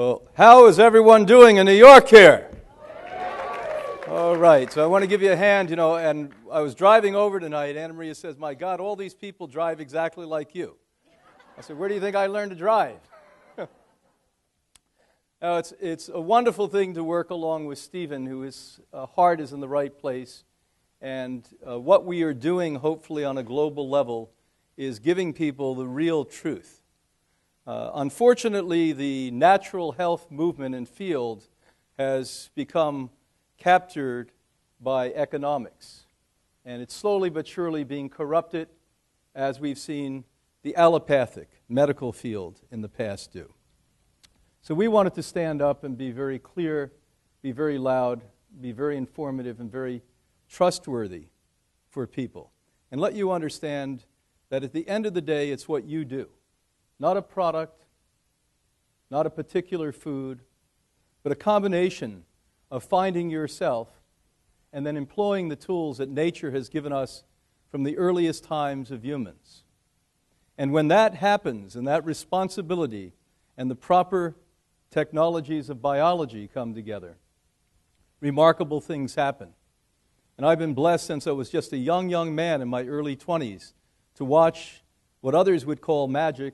Well, how is everyone doing in New York here? All right, so I want to give you a hand, and I was driving over tonight. Anna Maria says, my God, all these people drive exactly like you. I said, where do you think I learned to drive? Now, it's a wonderful thing to work along with Stephen, whose heart is in the right place. And what we are doing, hopefully on a global level, is giving people the real truth. Unfortunately, the natural health movement and field has become captured by economics. And it's slowly but surely being corrupted, as we've seen the allopathic medical field in the past do. So we wanted to stand up and be very clear, be very loud, be very informative, and very trustworthy for people. And let you understand that at the end of the day, it's what you do. Not a product, not a particular food, but a combination of finding yourself and then employing the tools that nature has given us from the earliest times of humans. And when that happens, and that responsibility and the proper technologies of biology come together, remarkable things happen. And I've been blessed since I was just a young man in my early 20s to watch what others would call magic,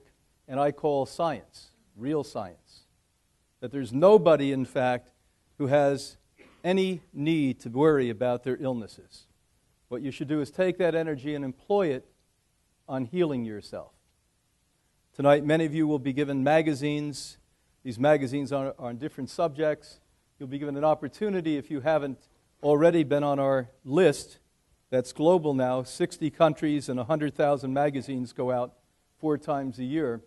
and I call science, real science. That there's nobody, in fact, who has any need to worry about their illnesses. What you should do is take that energy and employ it on healing yourself. Tonight, many of you will be given magazines. These magazines are on different subjects. You'll be given an opportunity, if you haven't already been on our list, that's global now, 60 countries and 100,000 magazines go out 4 times a year.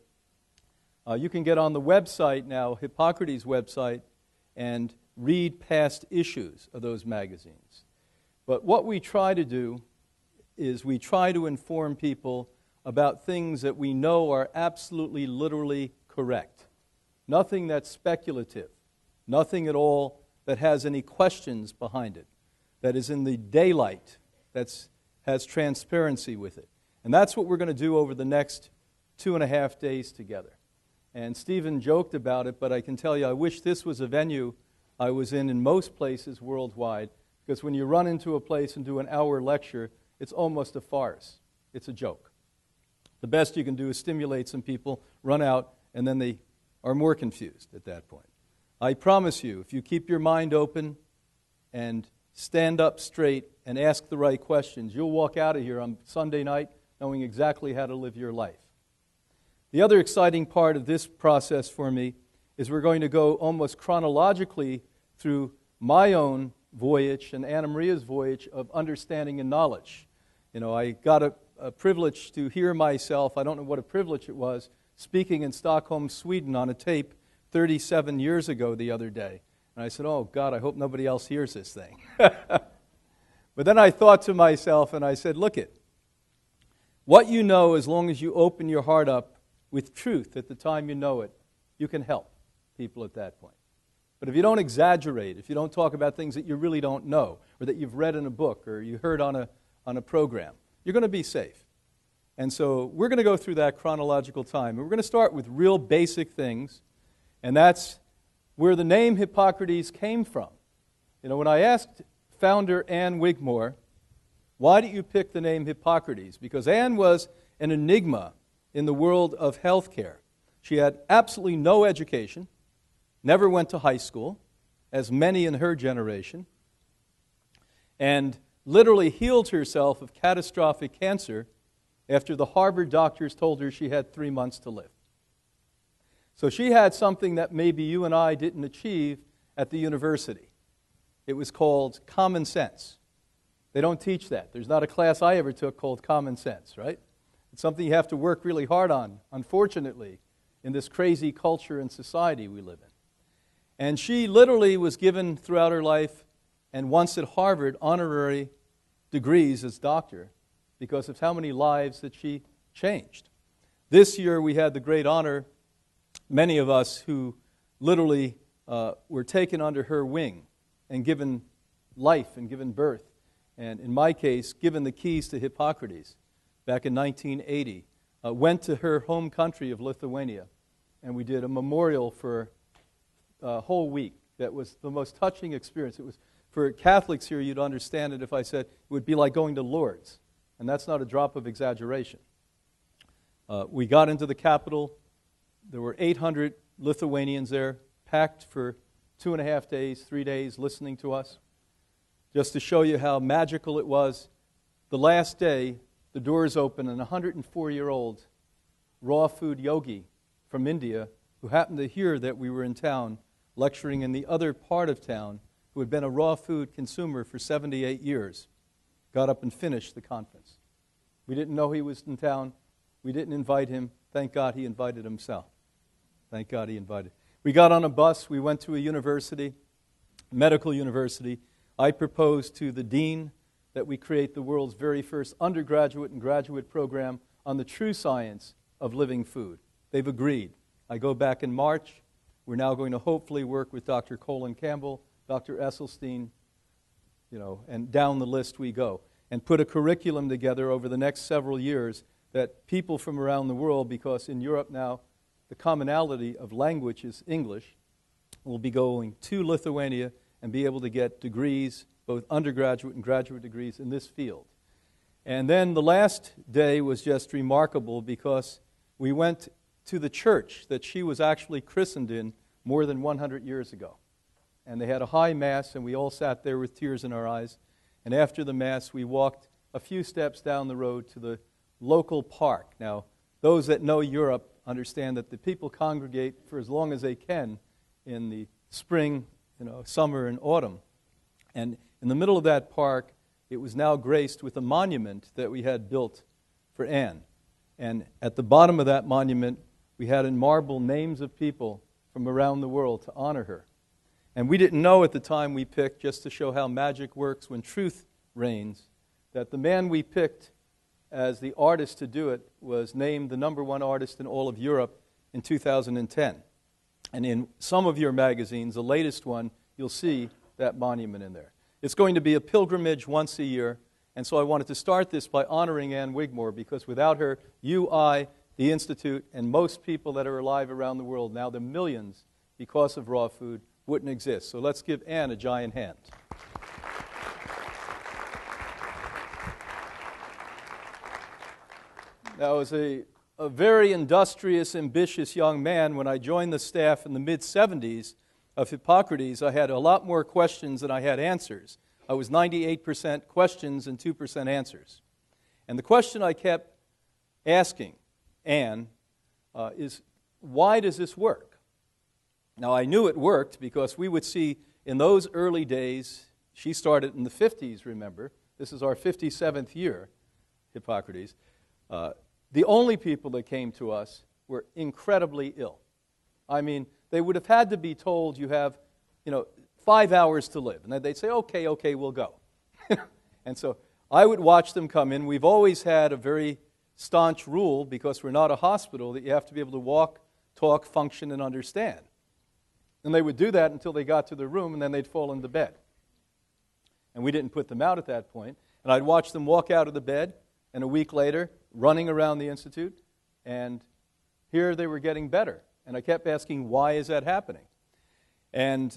You can get on the website now, Hippocrates website, and read past issues of those magazines. But what we try to do is we try to inform people about things that we know are absolutely, literally correct. Nothing that's speculative. Nothing at all that has any questions behind it. That is in the daylight. That has transparency with it. And that's what we're going to do over the next 2.5 days together. And Stephen joked about it, but I can tell you, I wish this was a venue I was in most places worldwide, because when you run into a place and do an hour lecture, it's almost a farce. It's a joke. The best you can do is stimulate some people, run out, and then they are more confused at that point. I promise you, if you keep your mind open and stand up straight and ask the right questions, you'll walk out of here on Sunday night knowing exactly how to live your life. The other exciting part of this process for me is we're going to go almost chronologically through my own voyage and Anna Maria's voyage of understanding and knowledge. I got a privilege to hear myself, I don't know what a privilege it was, speaking in Stockholm, Sweden on a tape 37 years ago the other day. And I said, oh God, I hope nobody else hears this thing. But then I thought to myself and I said, look it, what you know, as long as you open your heart up with truth at the time you know it, you can help people at that point. But if you don't exaggerate, if you don't talk about things that you really don't know, or that you've read in a book, or you heard on a program, you're going to be safe. And so we're going to go through that chronological time. And we're going to start with real basic things, and that's where the name Hippocrates came from. When I asked founder Anne Wigmore, why did you pick the name Hippocrates? Because Anne was an enigma in the world of healthcare. She had absolutely no education, never went to high school, as many in her generation, and literally healed herself of catastrophic cancer after the Harvard doctors told her she had 3 months to live. So she had something that maybe you and I didn't achieve at the university. It was called common sense. They don't teach that. There's not a class I ever took called common sense, right? It's something you have to work really hard on, unfortunately, in this crazy culture and society we live in. And she literally was given throughout her life, and once at Harvard, honorary degrees as doctor because of how many lives that she changed. This year we had the great honor, many of us who literally were taken under her wing and given life and given birth. And in my case, given the keys to Hippocrates back in 1980, went to her home country of Lithuania, and we did a memorial for whole week that was the most touching experience. It was, for Catholics here, you'd understand it if I said it would be like going to Lourdes. And that's not a drop of exaggeration. We got into the capital. There were 800 Lithuanians there, packed for 2.5 days, 3 days, listening to us. Just to show you how magical it was, the last day, the doors opened, and a 104-year-old raw food yogi from India, who happened to hear that we were in town, lecturing in the other part of town, who had been a raw food consumer for 78 years, got up and finished the conference. We didn't know he was in town. We didn't invite him. Thank God he invited himself. Thank God he invited. We got on a bus. We went to a university, medical university. I proposed to the dean that we create the world's very first undergraduate and graduate program on the true science of living food. They've agreed. I go back in March. We're now going to hopefully work with Dr. Colin Campbell, Dr. Esselstyn, and down the list we go, and put a curriculum together over the next several years that people from around the world, because in Europe now the commonality of language is English, will be going to Lithuania and be able to get degrees, both undergraduate and graduate degrees in this field. And then the last day was just remarkable because we went to the church that she was actually christened in more than 100 years ago. And they had a high mass, and we all sat there with tears in our eyes. And after the mass, we walked a few steps down the road to the local park. Now, those that know Europe understand that the people congregate for as long as they can in the spring, summer, and autumn. And in the middle of that park, it was now graced with a monument that we had built for Anne. And at the bottom of that monument, we had in marble names of people from around the world to honor her. And we didn't know at the time we picked, just to show how magic works when truth reigns, that the man we picked as the artist to do it was named the #1 artist in all of Europe in 2010. And in some of your magazines, the latest one, you'll see that monument in there. It's going to be a pilgrimage once a year, and so I wanted to start this by honoring Anne Wigmore, because without her, you, I, the Institute, and most people that are alive around the world, now the millions because of raw food, wouldn't exist. So let's give Anne a giant hand. Now, as a very industrious, ambitious young man, when I joined the staff in the mid-'70s of Hippocrates, I had a lot more questions than I had answers. I was 98% questions and 2% answers. And the question I kept asking Anne is, why does this work? Now, I knew it worked because we would see in those early days, she started in the 50s, remember. This is our 57th year, Hippocrates. The only people that came to us were incredibly ill. I mean, they would have had to be told, you have, 5 hours to live. And then they'd say, okay, we'll go. And so I would watch them come in. We've always had a very staunch rule, because we're not a hospital, that you have to be able to walk, talk, function, and understand. And they would do that until they got to their room, and then they'd fall into bed. And we didn't put them out at that point. And I'd watch them walk out of the bed, and a week later, running around the Institute, and here they were getting better. And I kept asking, why is that happening? And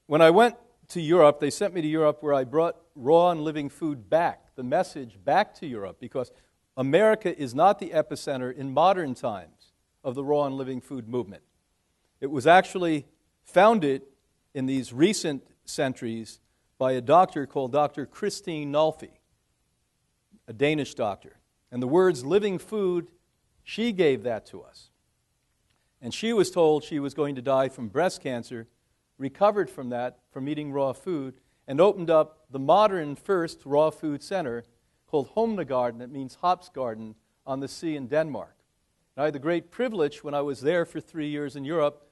when I went to Europe, they sent me to Europe, where I brought raw and living food back, the message back to Europe, because America is not the epicenter in modern times of the raw and living food movement. It was actually founded in these recent centuries by a doctor called Dr. Christine Nolfi, a Danish doctor. And the words living food, she gave that to us. And she was told she was going to die from breast cancer, recovered from that, from eating raw food, and opened up the modern first raw food center called Holmegarden. It means hops garden, on the sea in Denmark. And I had the great privilege, when I was there for 3 years in Europe,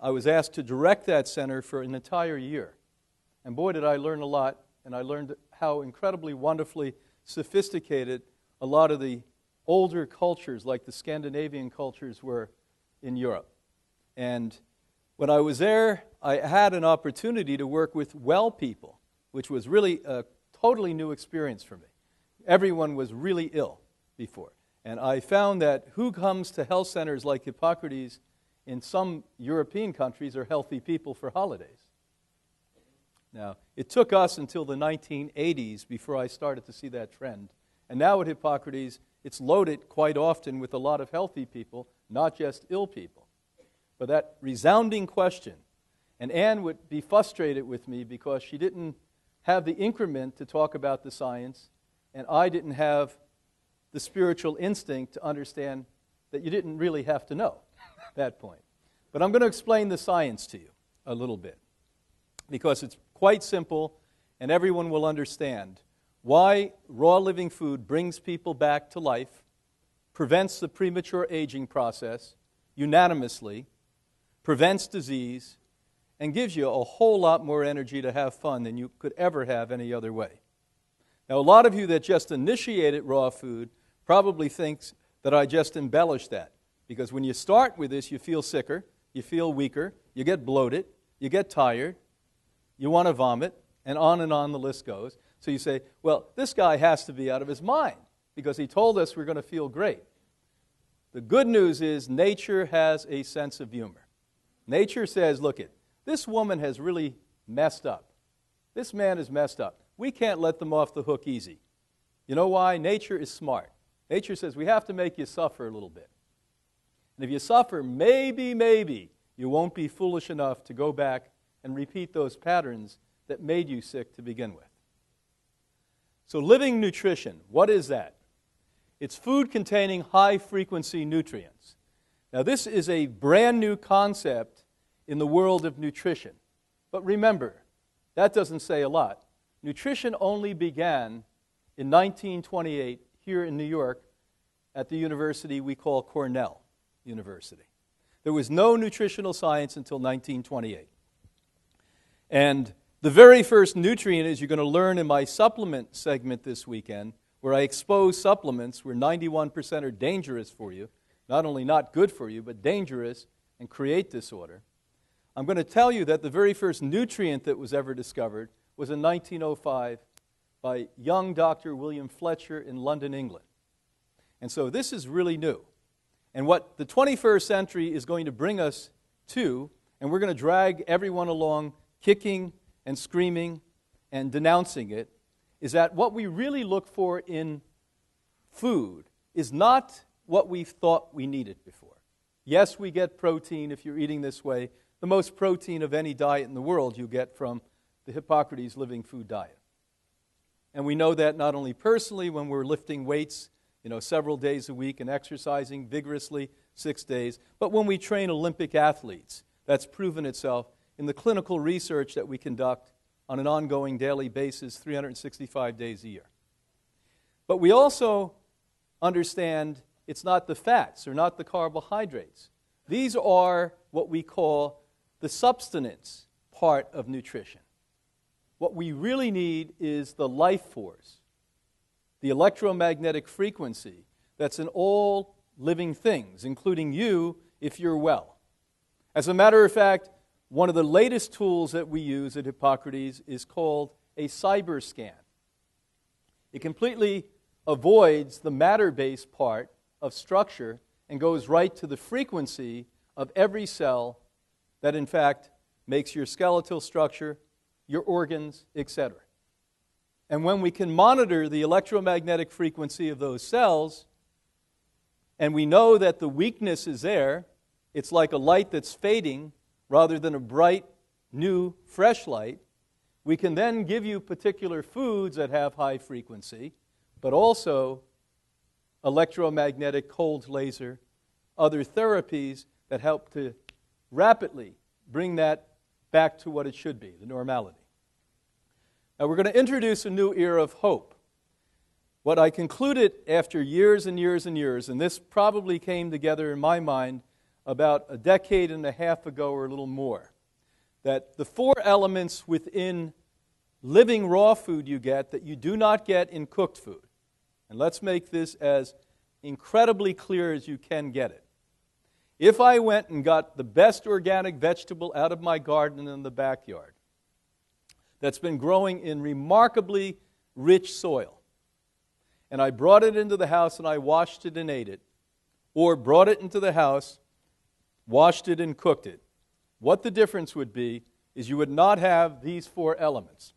I was asked to direct that center for an entire year. And boy, did I learn a lot, and I learned how incredibly wonderfully sophisticated a lot of the older cultures, like the Scandinavian cultures, were in Europe. And when I was there, I had an opportunity to work with well people, which was really a totally new experience for me. Everyone was really ill before. And I found that who comes to health centers like Hippocrates in some European countries are healthy people for holidays. Now, it took us until the 1980s before I started to see that trend. And now at Hippocrates, it's loaded quite often with a lot of healthy people, not just ill people. But that resounding question, and Anne would be frustrated with me because she didn't have the increment to talk about the science, and I didn't have the spiritual instinct to understand that you didn't really have to know at that point. But I'm going to explain the science to you a little bit, because it's quite simple, and everyone will understand why raw living food brings people back to life, prevents the premature aging process unanimously, prevents disease, and gives you a whole lot more energy to have fun than you could ever have any other way. Now, a lot of you that just initiated raw food probably thinks that I just embellished that, because when you start with this, you feel sicker, you feel weaker, you get bloated, you get tired, you want to vomit, and on the list goes. So you say, well, this guy has to be out of his mind because he told us we're going to feel great. The good news is nature has a sense of humor. Nature says, look it, this woman has really messed up. This man is messed up. We can't let them off the hook easy. You know why? Nature is smart. Nature says we have to make you suffer a little bit. And if you suffer, maybe you won't be foolish enough to go back and repeat those patterns that made you sick to begin with. So living nutrition, what is that? It's food containing high-frequency nutrients. Now this is a brand new concept in the world of nutrition. But remember, that doesn't say a lot. Nutrition only began in 1928 here in New York at the university we call Cornell University. There was no nutritional science until 1928. And the very first nutrient, as you're going to learn in my supplement segment this weekend, where I expose supplements where 91% are dangerous for you, not only not good for you, but dangerous and create disorder. I'm going to tell you that the very first nutrient that was ever discovered was in 1905 by young Dr. William Fletcher in London, England. And so this is really new. And what the 21st century is going to bring us to, and we're going to drag everyone along kicking and screaming and denouncing it, is that what we really look for in food is not what we thought we needed before. Yes, we get protein if you're eating this way. The most protein of any diet in the world you get from the Hippocrates living food diet. And we know that not only personally when we're lifting weights, several days a week and exercising vigorously 6 days, but when we train Olympic athletes, that's proven itself in the clinical research that we conduct on an ongoing daily basis, 365 days a year. But we also understand it's not the fats or not the carbohydrates. These are what we call the substance part of nutrition. What we really need is the life force, the electromagnetic frequency that's in all living things, including you if you're well. As a matter of fact, one of the latest tools that we use at Hippocrates is called a cyber scan. It completely avoids the matter-based part of structure and goes right to the frequency of every cell that, in fact, makes your skeletal structure, your organs, etc. And when we can monitor the electromagnetic frequency of those cells, and we know that the weakness is there, it's like a light that's fading rather than a bright, new, fresh light, we can then give you particular foods that have high frequency, but also electromagnetic cold laser, other therapies that help to rapidly bring that back to what it should be, the normality. Now we're going to introduce a new era of hope. What I concluded after years and years and years, and this probably came together in my mind about a decade and a half ago or a little more, that the 4 elements within living raw food you get that you do not get in cooked food. And let's make this as incredibly clear as you can get it. If I went and got the best organic vegetable out of my garden in the backyard that's been growing in remarkably rich soil, and I brought it into the house and I washed it and ate it, or brought it into the house washed it, and cooked it, what the difference would be is you would not have these four elements.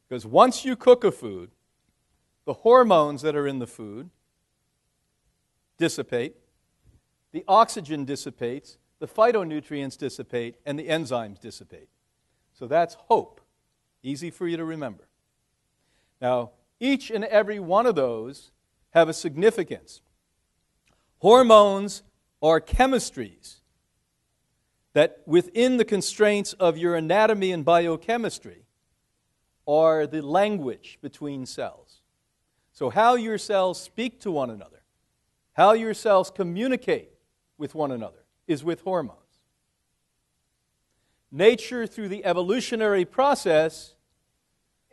Because once you cook a food, the hormones that are in the food dissipate, the oxygen dissipates, the phytonutrients dissipate, and the enzymes dissipate. So that's hope. Easy for you to remember. Now, each and every one of those have a significance. Hormones are chemistries that, within the constraints of your anatomy and biochemistry, are the language between cells. So how your cells speak to one another, how your cells communicate with one another, is with hormones. Nature, through the evolutionary process,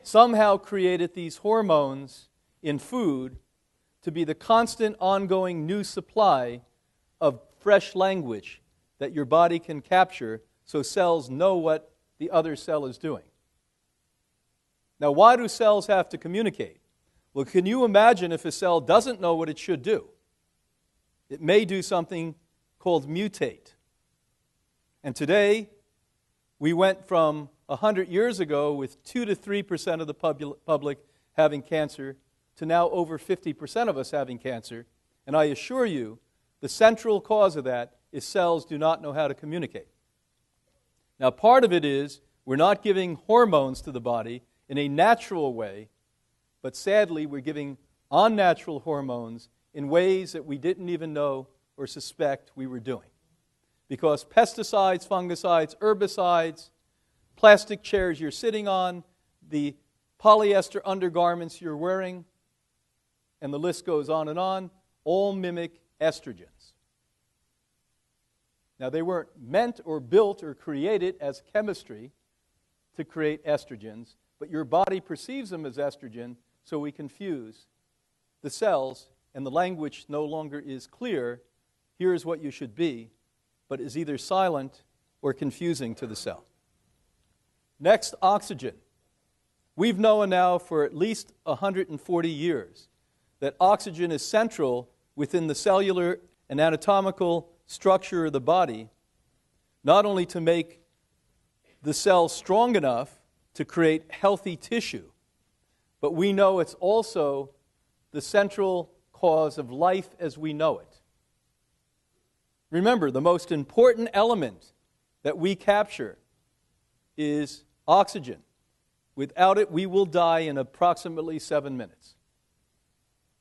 somehow created these hormones in food to be the constant, ongoing new supply of fresh language that your body can capture so cells know what the other cell is doing. Now, why do cells have to communicate? Well, can you imagine if a cell doesn't know what it should do? It may do something called mutate. And today, we went from 100 years ago with 2 to 3% of the public having cancer to now over 50% of us having cancer. And I assure you, the central cause of that is cells do not know how to communicate. Now, part of it is we're not giving hormones to the body in a natural way, but sadly, we're giving unnatural hormones in ways that we didn't even know or suspect we were doing. Because pesticides, fungicides, herbicides, plastic chairs you're sitting on, the polyester undergarments you're wearing, and the list goes on, all mimic estrogens. Now, they weren't meant or built or created as chemistry to create estrogens, but your body perceives them as estrogen, so we confuse the cells, and the language no longer is clear. Here's what you should be, but is either silent or confusing to the cell. Next, oxygen. We've known now for at least 140 years that oxygen is central within the cellular and anatomical structure of the body, not only to make the cell strong enough to create healthy tissue, but we know it's also the central cause of life as we know it. Remember, the most important element that we capture is oxygen. Without it, we will die in approximately 7 minutes.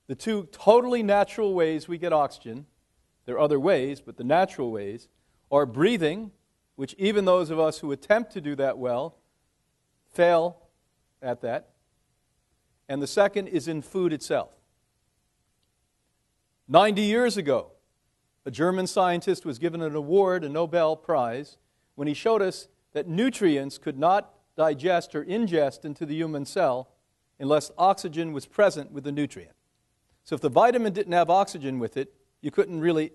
The two totally natural ways we get oxygen, there are other ways, but the natural ways, are breathing, which even those of us who attempt to do that well fail at that. And the second is in food itself. 90 years ago, a German scientist was given an award, a Nobel Prize, when he showed us that nutrients could not digest or ingest into the human cell unless oxygen was present with the nutrient. So if the vitamin didn't have oxygen with it, you couldn't really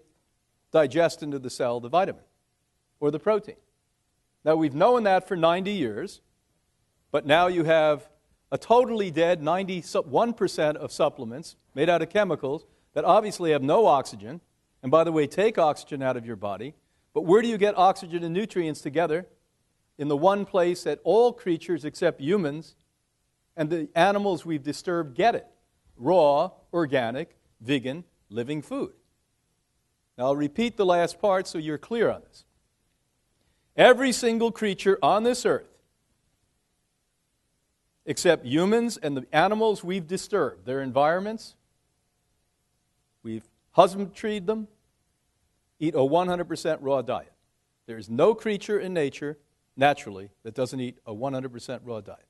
digest into the cell the vitamin or the protein. Now, we've known that for 90 years, but now you have a totally dead 91% of supplements made out of chemicals that obviously have no oxygen, and by the way, take oxygen out of your body. But where do you get oxygen and nutrients together? In the one place that all creatures except humans and the animals we've disturbed get it: raw, organic, vegan, living food. Now, I'll repeat the last part so you're clear on this. Every single creature on this earth, except humans and the animals we've disturbed, their environments, we've husbandried them, eat a 100% raw diet. There is no creature in nature, naturally, that doesn't eat a 100% raw diet.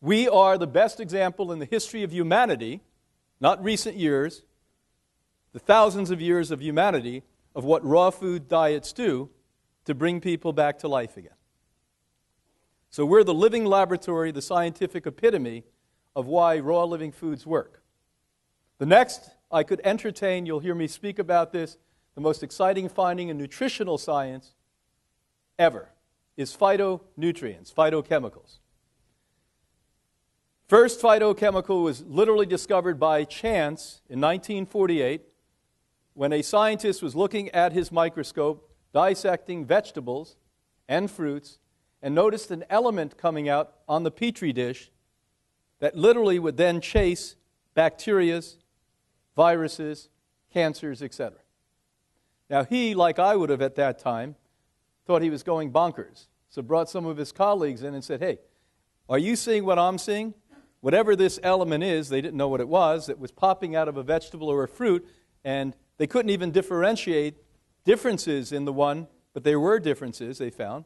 We are the best example in the history of humanity, not recent years, the thousands of years of humanity, of what raw food diets do to bring people back to life again. So we're the living laboratory, the scientific epitome of why raw living foods work. The next, I could entertain, you'll hear me speak about this, the most exciting finding in nutritional science ever is phytonutrients, phytochemicals. First phytochemical was literally discovered by chance in 1948 when a scientist was looking at his microscope, dissecting vegetables and fruits, and noticed an element coming out on the Petri dish that literally would then chase bacteria, viruses, cancers, etc. Now he, like I would have at that time, thought he was going bonkers. So brought some of his colleagues in and said, hey, are you seeing what I'm seeing? Whatever this element is, they didn't know what it was popping out of a vegetable or a fruit, and they couldn't even differentiate differences in the one, but there were differences, they found,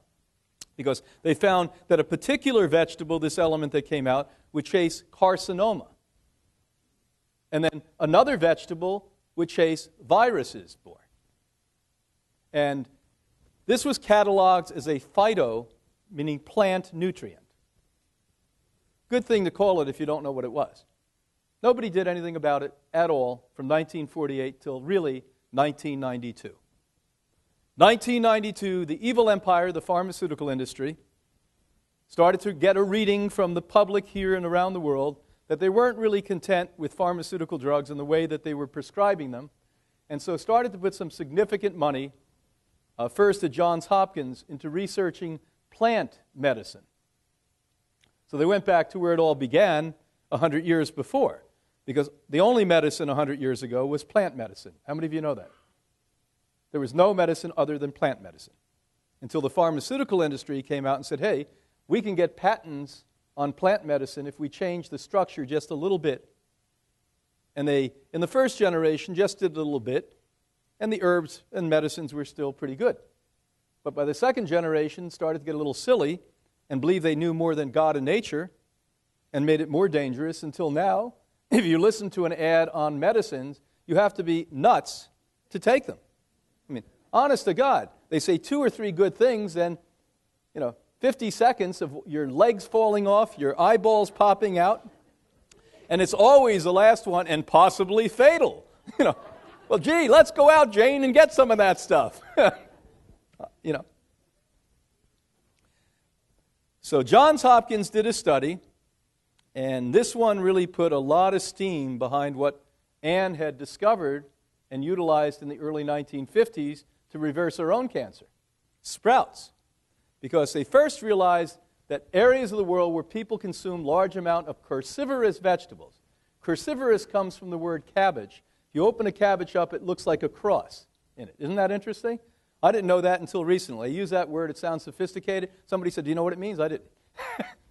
because they found that a particular vegetable, this element that came out, would chase carcinoma. And then another vegetable would chase viruses born. And this was cataloged as a phyto, meaning plant nutrient. Good thing to call it if you don't know what it was. Nobody did anything about it at all from 1948 till really 1992. 1992, the evil empire, the pharmaceutical industry, started to get a reading from the public here and around the world that they weren't really content with pharmaceutical drugs and the way that they were prescribing them, and so started to put some significant money, first at Johns Hopkins, into researching plant medicine. So they went back to where it all began 100 years before, because the only medicine 100 years ago was plant medicine. How many of you know that? There was no medicine other than plant medicine until the pharmaceutical industry came out and said, hey, we can get patents on plant medicine if we change the structure just a little bit. And they, in the first generation, just did a little bit, and the herbs and medicines were still pretty good. But by the second generation, started to get a little silly and believe they knew more than God and nature and made it more dangerous until now, if you listen to an ad on medicines, you have to be nuts to take them. I mean, honest to God, they say 2 or 3 good things, then, 50 seconds of your legs falling off, your eyeballs popping out, and it's always the last one, and possibly fatal. Well, gee, let's go out, Jane, and get some of that stuff. So Johns Hopkins did a study, and this one really put a lot of steam behind what Anne had discovered and utilized in the early 1950s to reverse her own cancer, sprouts. Because they first realized that areas of the world where people consume large amount of cruciferous vegetables. Cruciferous comes from the word cabbage. If you open a cabbage up, it looks like a cross in it. Isn't that interesting? I didn't know that until recently. I use that word, it sounds sophisticated. Somebody said, do you know what it means? I didn't.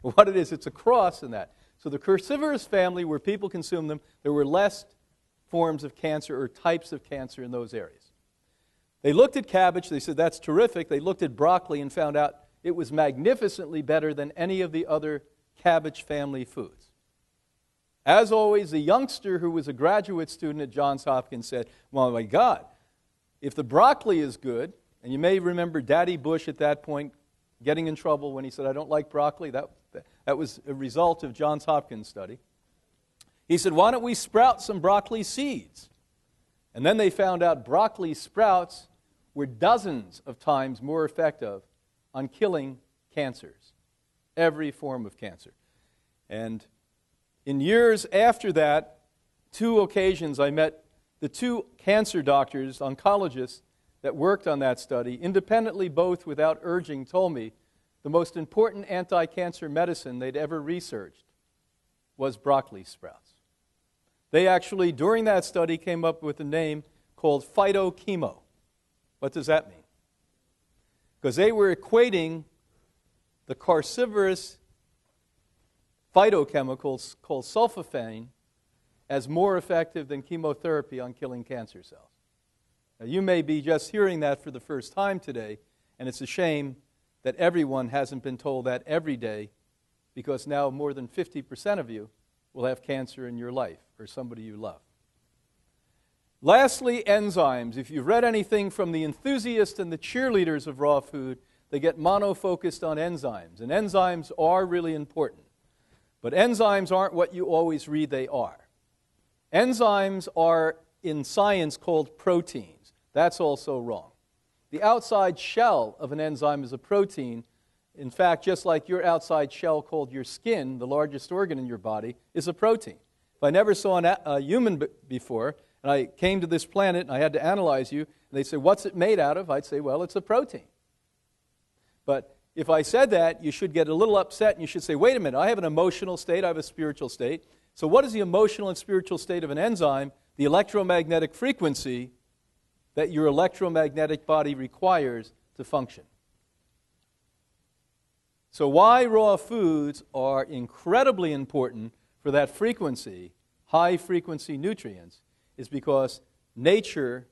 What it is, it's a cross in that. So the cruciferous family, where people consume them, there were less forms of cancer or types of cancer in those areas. They looked at cabbage, they said, that's terrific. They looked at broccoli and found out it was magnificently better than any of the other cabbage family foods. As always, the youngster who was a graduate student at Johns Hopkins said, well, my God, if the broccoli is good, and you may remember Daddy Bush at that point getting in trouble when he said, I don't like broccoli. That was a result of Johns Hopkins study. He said, why don't we sprout some broccoli seeds? And then they found out broccoli sprouts were dozens of times more effective on killing cancers, every form of cancer. And in years after that, 2 occasions I met the 2 cancer doctors, oncologists, that worked on that study, independently, both without urging, told me the most important anti-cancer medicine they'd ever researched was broccoli sprouts. They actually, during that study, came up with a name called phytochemo. What does that mean? Because they were equating the carciferous phytochemicals called self-affirming as more effective than chemotherapy on killing cancer cells. Now, you may be just hearing that for the first time today, and it's a shame that everyone hasn't been told that every day, because now more than 50% of you will have cancer in your life or somebody you love. Lastly, enzymes. If you've read anything from the enthusiasts and the cheerleaders of raw food, they get mono-focused on enzymes. And enzymes are really important. But enzymes aren't what you always read they are. Enzymes are, in science, called proteins. That's also wrong. The outside shell of an enzyme is a protein. In fact, just like your outside shell called your skin, the largest organ in your body, is a protein. If I never saw a human before, and I came to this planet and I had to analyze you, and they say, what's it made out of? I'd say, well, it's a protein. But if I said that, you should get a little upset and you should say, wait a minute, I have an emotional state, I have a spiritual state. So what is the emotional and spiritual state of an enzyme? The electromagnetic frequency that your electromagnetic body requires to function. So why raw foods are incredibly important for that frequency, high frequency nutrients, is because nature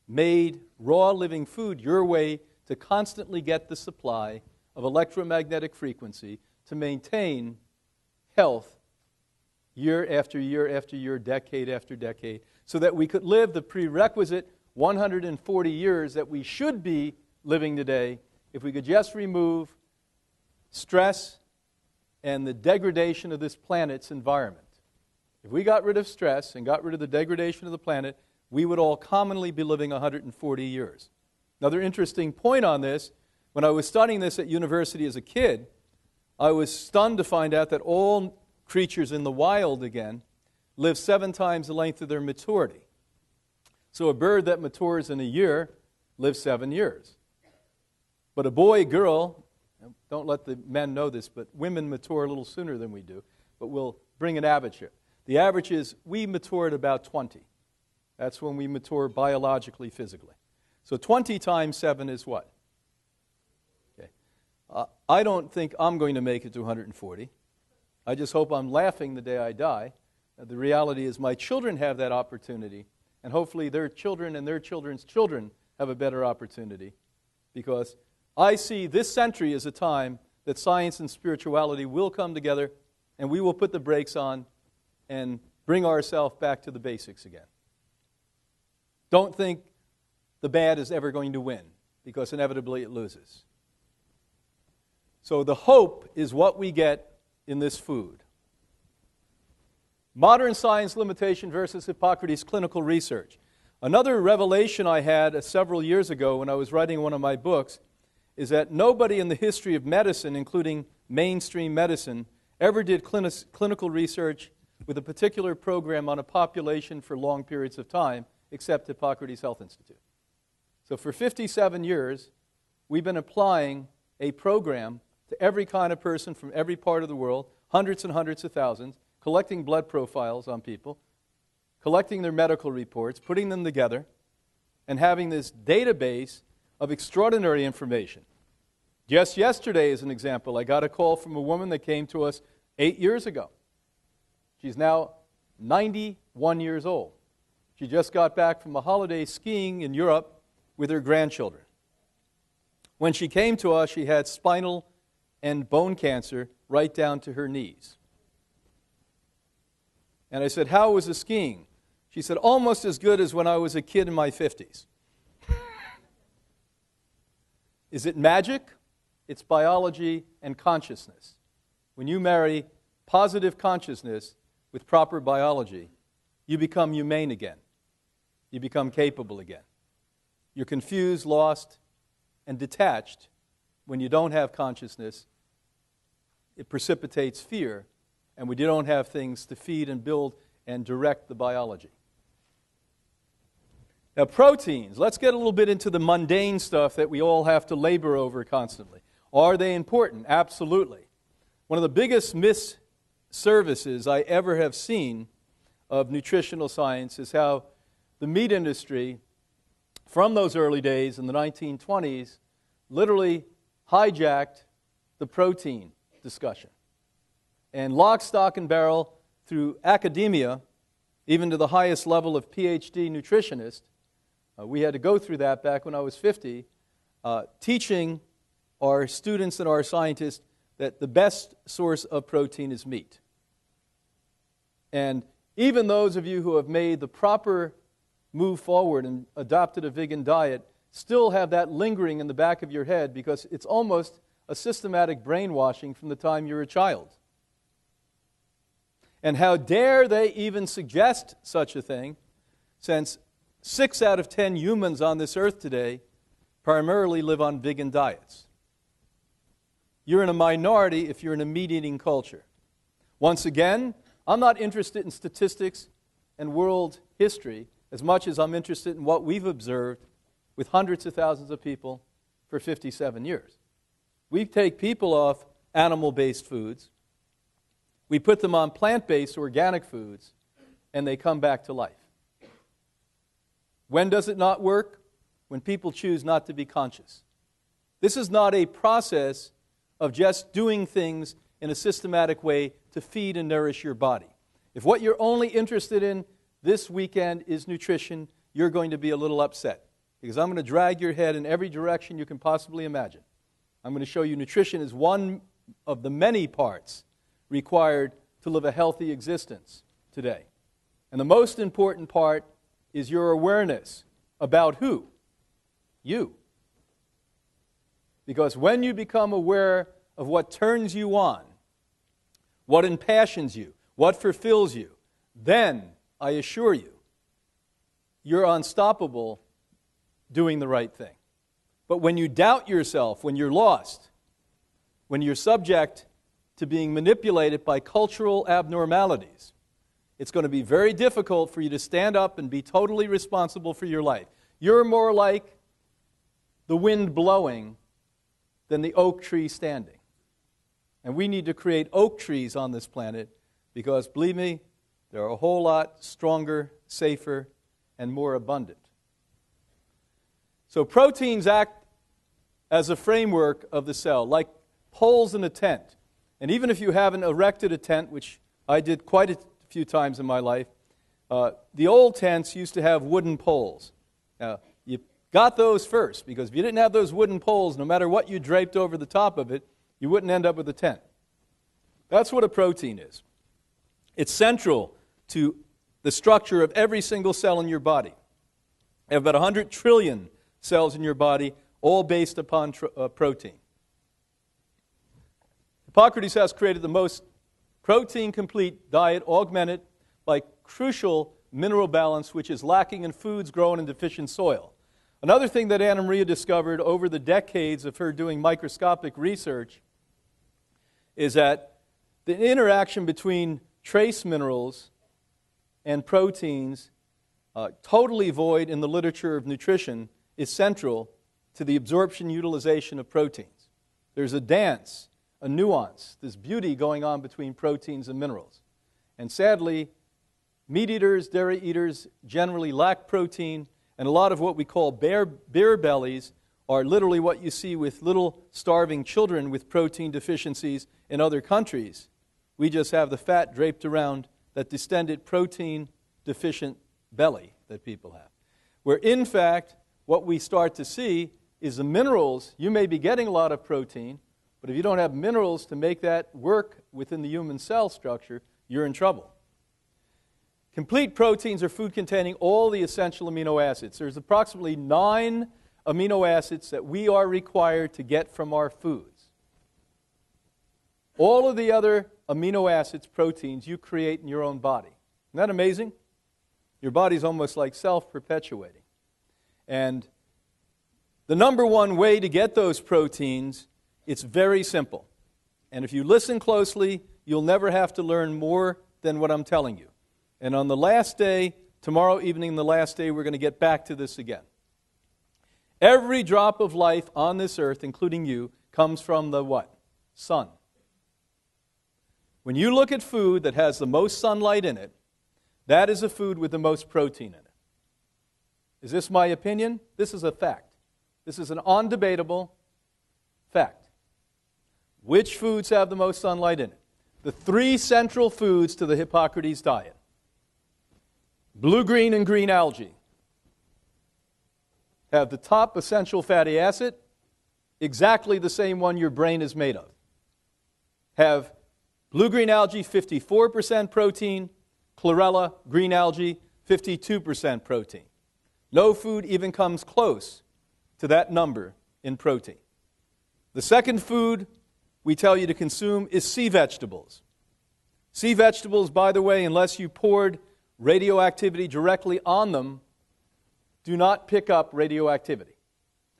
made raw living food your way to constantly get the supply of electromagnetic frequency to maintain health year after year after year, decade after decade, so that we could live the prerequisite 140 years that we should be living today if we could just remove stress and the degradation of this planet's environment. If we got rid of stress and got rid of the degradation of the planet, we would all commonly be living 140 years. Another interesting point on this, when I was studying this at university as a kid, I was stunned to find out that all creatures in the wild, again, live 7 times the length of their maturity. So a bird that matures in a year lives 7 years. But a boy, girl, don't let the men know this, but women mature a little sooner than we do, but we'll bring an average here. The average is we mature at about 20. That's when we mature biologically, physically. So 20 times 7 is what? Okay. I don't think I'm going to make it to 140. I just hope I'm laughing the day I die. The reality is my children have that opportunity, and hopefully their children and their children's children have a better opportunity, because I see this century as a time that science and spirituality will come together, and we will put the brakes on and bring ourselves back to the basics again. Don't think the bad is ever going to win, because inevitably it loses. So the hope is what we get in this food. Modern science limitation versus Hippocrates clinical research. Another revelation I had several years ago when I was writing one of my books is that nobody in the history of medicine, including mainstream medicine, ever did clinical research with a particular program on a population for long periods of time, except Hippocrates Health Institute. So for 57 years, we've been applying a program to every kind of person from every part of the world, hundreds and hundreds of thousands, collecting blood profiles on people, collecting their medical reports, putting them together, and having this database of extraordinary information. Just yesterday, as an example, I got a call from a woman that came to us 8 years ago. She's now 91 years old. She just got back from a holiday skiing in Europe with her grandchildren. When she came to us, she had spinal and bone cancer right down to her knees. And I said, how was the skiing? She said, almost as good as when I was a kid in my 50s. Is it magic? It's biology and consciousness. When you marry positive consciousness with proper biology, you become humane again. You become capable again. You're confused, lost, and detached. When you don't have consciousness, it precipitates fear, and we don't have things to feed and build and direct the biology. Now, proteins. Let's get a little bit into the mundane stuff that we all have to labor over constantly. Are they important? Absolutely. One of the biggest misservices I ever have seen of nutritional science is how the meat industry, from those early days in the 1920s, literally hijacked the protein discussion. And lock, stock, and barrel through academia, even to the highest level of PhD nutritionist, we had to go through that back when I was 50, teaching our students and our scientists that the best source of protein is meat. And even those of you who have made the proper move forward and adopted a vegan diet still have that lingering in the back of your head, because it's almost a systematic brainwashing from the time you're a child. And how dare they even suggest such a thing, since 6 out of 10 humans on this earth today primarily live on vegan diets. You're in a minority if you're in a meat-eating culture. Once again, I'm not interested in statistics and world history. as much as I'm interested in what we've observed with hundreds of thousands of people for 57 years. We take people off animal-based foods, we put them on plant-based organic foods, and they come back to life. When does it not work? When people choose not to be conscious. This is not a process of just doing things in a systematic way to feed and nourish your body. If what you're only interested in this weekend is nutrition, you're going to be a little upset, because I'm going to drag your head in every direction you can possibly imagine. I'm going to show you nutrition is one of the many parts required to live a healthy existence today. And the most important part is your awareness about who? You. Because when you become aware of what turns you on, what impassions you, what fulfills you, then, I assure you, you're unstoppable doing the right thing. But when you doubt yourself, when you're lost, when you're subject to being manipulated by cultural abnormalities, it's going to be very difficult for you to stand up and be totally responsible for your life. You're more like the wind blowing than the oak tree standing. And we need to create oak trees on this planet because, believe me, they're a whole lot stronger, safer, and more abundant. So proteins act as a framework of the cell, like poles in a tent. And even if you haven't erected a tent, which I did quite a few times in my life, the old tents used to have wooden poles. Now, you got those first, because if you didn't have those wooden poles, no matter what you draped over the top of it, you wouldn't end up with a tent. That's what a protein is. It's central to the structure of every single cell in your body. You have about 100 trillion cells in your body, all based upon protein. Hippocrates has created the most protein-complete diet, augmented by crucial mineral balance, which is lacking in foods grown in deficient soil. Another thing that Anna Maria discovered over the decades of her doing microscopic research is that the interaction between trace minerals and proteins, totally void in the literature of nutrition, is central to the absorption utilization of proteins. There's a dance, a nuance, this beauty going on between proteins and minerals. And sadly, meat eaters, dairy eaters generally lack protein, and a lot of what we call bear bellies are literally what you see with little starving children with protein deficiencies in other countries. We just have the fat draped around that distended protein-deficient belly that people have. Where in fact, what we start to see is the minerals. You may be getting a lot of protein, but if you don't have minerals to make that work within the human cell structure, you're in trouble. Complete proteins are food containing all the essential amino acids. There's approximately 9 amino acids that we are required to get from our foods. All of the other amino acids, proteins, you create in your own body. Isn't that amazing? Your body's almost like self-perpetuating. And the number one way to get those proteins, it's very simple. And if you listen closely, you'll never have to learn more than what I'm telling you. And on the last day, tomorrow evening, the last day, we're going to get back to this again. Every drop of life on this earth, including you, comes from the what? Sun. When you look at food that has the most sunlight in it, that is a food with the most protein in it. Is this my opinion? This is a fact. This is an undebatable fact. Which foods have the most sunlight in it? The 3 central foods to the Hippocrates diet. Blue, green, and green algae have the top essential fatty acid, exactly the same one your brain is made of. Have blue-green algae, 54% protein. Chlorella, green algae, 52% protein. No food even comes close to that number in protein. The second food we tell you to consume is sea vegetables. Sea vegetables, by the way, unless you poured radioactivity directly on them, do not pick up radioactivity.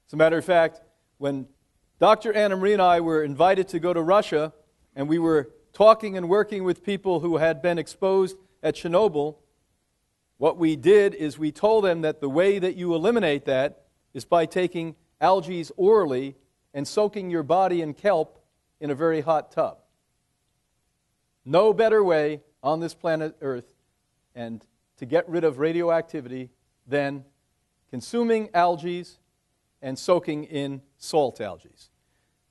As a matter of fact, when Dr. Anna Marie and I were invited to go to Russia, and we were talking and working with people who had been exposed at Chernobyl, What we did is we told them that the way that you eliminate that is by taking algae orally and soaking your body in kelp in a very hot tub. No better way on this planet Earth and to get rid of radioactivity than consuming algae and soaking in salt algae.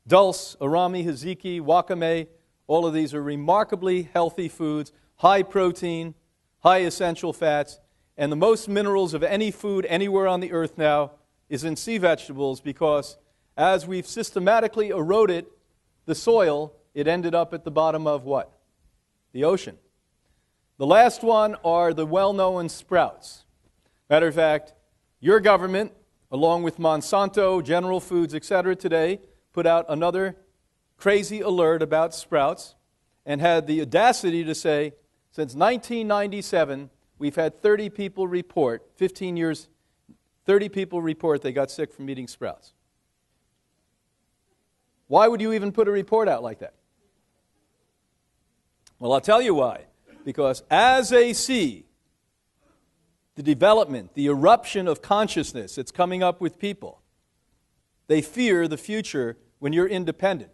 Dulse, arami, hiziki, wakame, all of these are remarkably healthy foods, high protein, high essential fats, and the most minerals of any food anywhere on the earth now is in sea vegetables because as we've systematically eroded the soil, it ended up at the bottom of what? The ocean. The last one are the well-known sprouts. Matter of fact, your government, along with Monsanto, General Foods, etc., today, put out another crazy alert about sprouts and had the audacity to say, since 1997, we've had 30 people report, 15 years, 30 people report they got sick from eating sprouts. Why would you even put a report out like that? Well, I'll tell you why. Because as they see the development, the eruption of consciousness that's coming up with people, they fear the future when you're independent.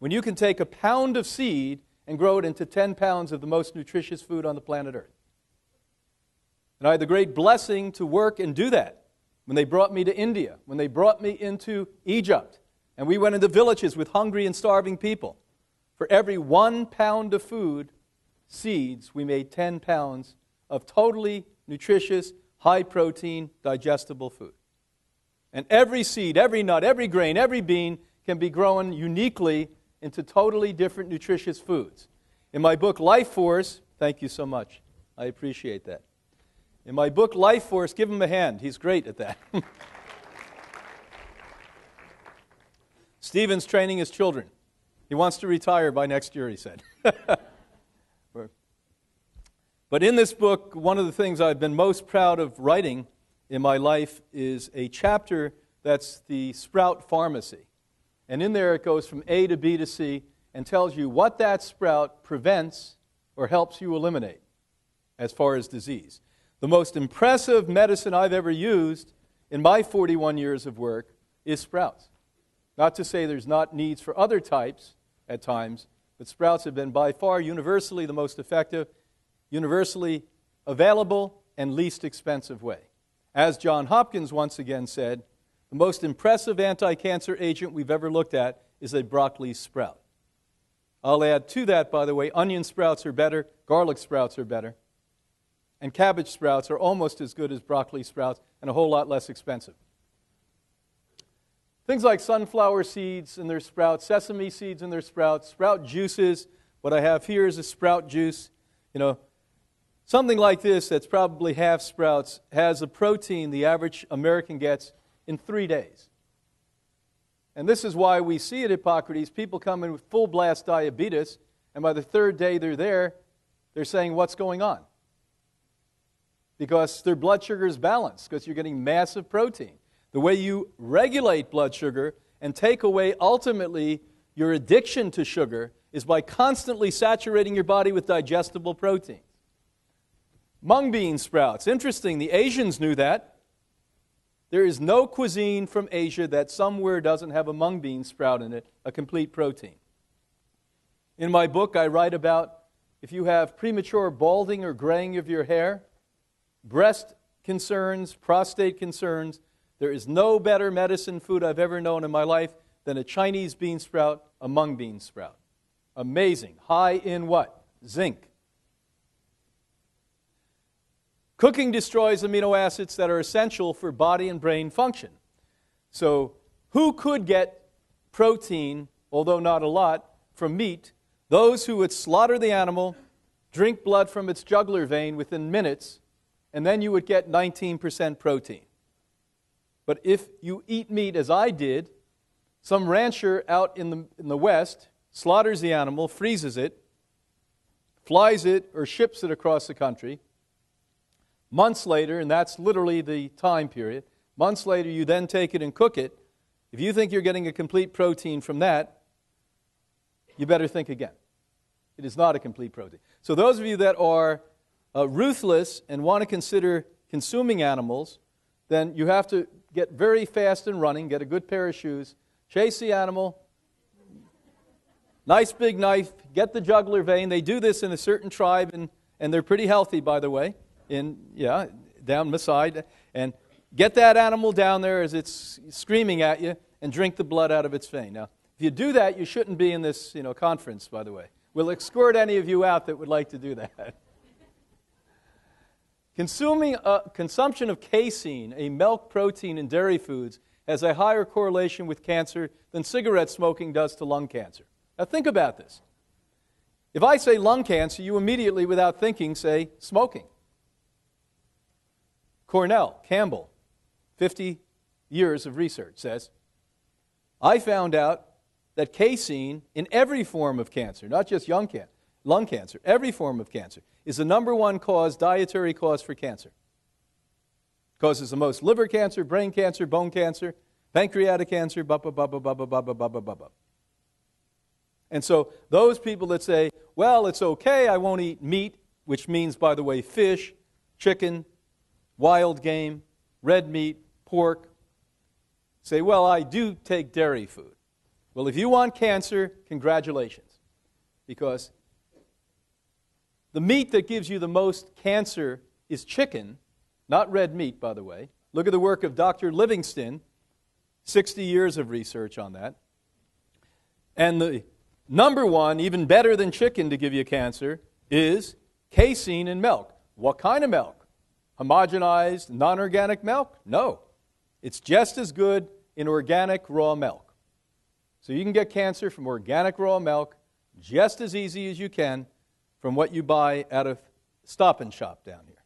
When you can take a pound of seed and grow it into 10 pounds of the most nutritious food on the planet Earth. And I had the great blessing to work and do that when they brought me to India, when they brought me into Egypt, and we went into villages with hungry and starving people. For every 1 pound of food, seeds, we made 10 pounds of totally nutritious, high-protein, digestible food. And every seed, every nut, every grain, every bean can be grown uniquely into totally different nutritious foods. In my book, LifeForce, thank you so much. I appreciate that. In my book, LifeForce, give him a hand. He's great at that. Stephen's training his children. He wants to retire by next year, he said. But in this book, one of the things I've been most proud of writing in my life is a chapter that's the sprout pharmacy. And in there it goes from A to B to C and tells you what that sprout prevents or helps you eliminate as far as disease. The most impressive medicine I've ever used in my 41 years of work is sprouts. Not to say there's not needs for other types at times, but sprouts have been by far universally the most effective, universally available, and least expensive way. As John Hopkins once again said, the most impressive anti-cancer agent we've ever looked at is a broccoli sprout. I'll add to that, by the way, onion sprouts are better, garlic sprouts are better, and cabbage sprouts are almost as good as broccoli sprouts and a whole lot less expensive. Things like sunflower seeds and their sprouts, sesame seeds and their sprouts, sprout juices. What I have here is a sprout juice. Something like this that's probably half sprouts has a protein the average American gets in 3 days. And this is why we see at Hippocrates people come in with full blast diabetes, and by the third day they're saying, what's going on? Because their blood sugar is balanced, because you're getting massive protein. The way you regulate blood sugar and take away ultimately your addiction to sugar is by constantly saturating your body with digestible protein. Mung bean sprouts. Interesting, the Asians knew that. There is no cuisine from Asia that somewhere doesn't have a mung bean sprout in it, a complete protein. In my book, I write about if you have premature balding or graying of your hair, breast concerns, prostate concerns, there is no better medicine food I've ever known in my life than a Chinese bean sprout, a mung bean sprout. Amazing. High in what? Zinc. Cooking destroys amino acids that are essential for body and brain function. So who could get protein, although not a lot, from meat? Those who would slaughter the animal, drink blood from its jugular vein within minutes, and then you would get 19% protein. But if you eat meat, as I did, some rancher out in the West slaughters the animal, freezes it, flies it or ships it across the country. Months later, and that's literally the time period, months later you then take it and cook it. If you think you're getting a complete protein from that, you better think again. It is not a complete protein. So those of you that are ruthless and want to consider consuming animals, then you have to get very fast and running, get a good pair of shoes, chase the animal, nice big knife, get the jugular vein. They do this in a certain tribe, and they're pretty healthy, by the way, down the side. And get that animal down there as it's screaming at you and drink the blood out of its vein. Now, if you do that, you shouldn't be in this conference, by the way. We'll escort any of you out that would like to do that. Consumption of casein, a milk protein in dairy foods, has a higher correlation with cancer than cigarette smoking does to lung cancer. Now think about this. If I say lung cancer, you immediately, without thinking, say smoking. Cornell, Campbell, 50 years of research says, I found out that casein in every form of cancer, not just lung cancer, every form of cancer, is the number one dietary cause for cancer. Causes the most liver cancer, brain cancer, bone cancer, pancreatic cancer, And so those people that say, well, it's okay, I won't eat meat, which means, by the way, fish, chicken, wild game, red meat, pork, say, well, I do take dairy food. Well, if you want cancer, congratulations, because the meat that gives you the most cancer is chicken, not red meat, by the way. Look at the work of Dr. Livingston, 60 years of research on that. And the number one, even better than chicken to give you cancer, is casein in milk. What kind of milk? Homogenized, non-organic milk? No. It's just as good in organic raw milk. So you can get cancer from organic raw milk just as easy as you can from what you buy out of Stop and Shop down here.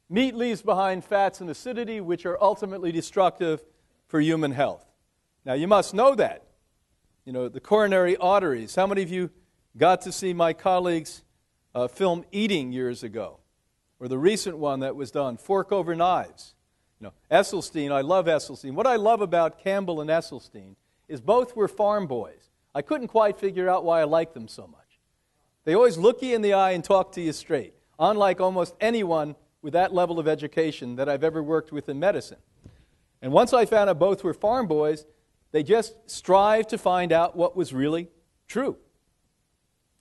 Meat leaves behind fats and acidity, which are ultimately destructive for human health. Now, you must know that. The coronary arteries. How many of you got to see my colleague's film Eating years ago? Or the recent one that was done, Fork Over Knives. Esselstyn, I love Esselstyn. What I love about Campbell and Esselstyn is both were farm boys. I couldn't quite figure out why I liked them so much. They always look you in the eye and talk to you straight, unlike almost anyone with that level of education that I've ever worked with in medicine. And once I found out both were farm boys, they just strived to find out what was really true.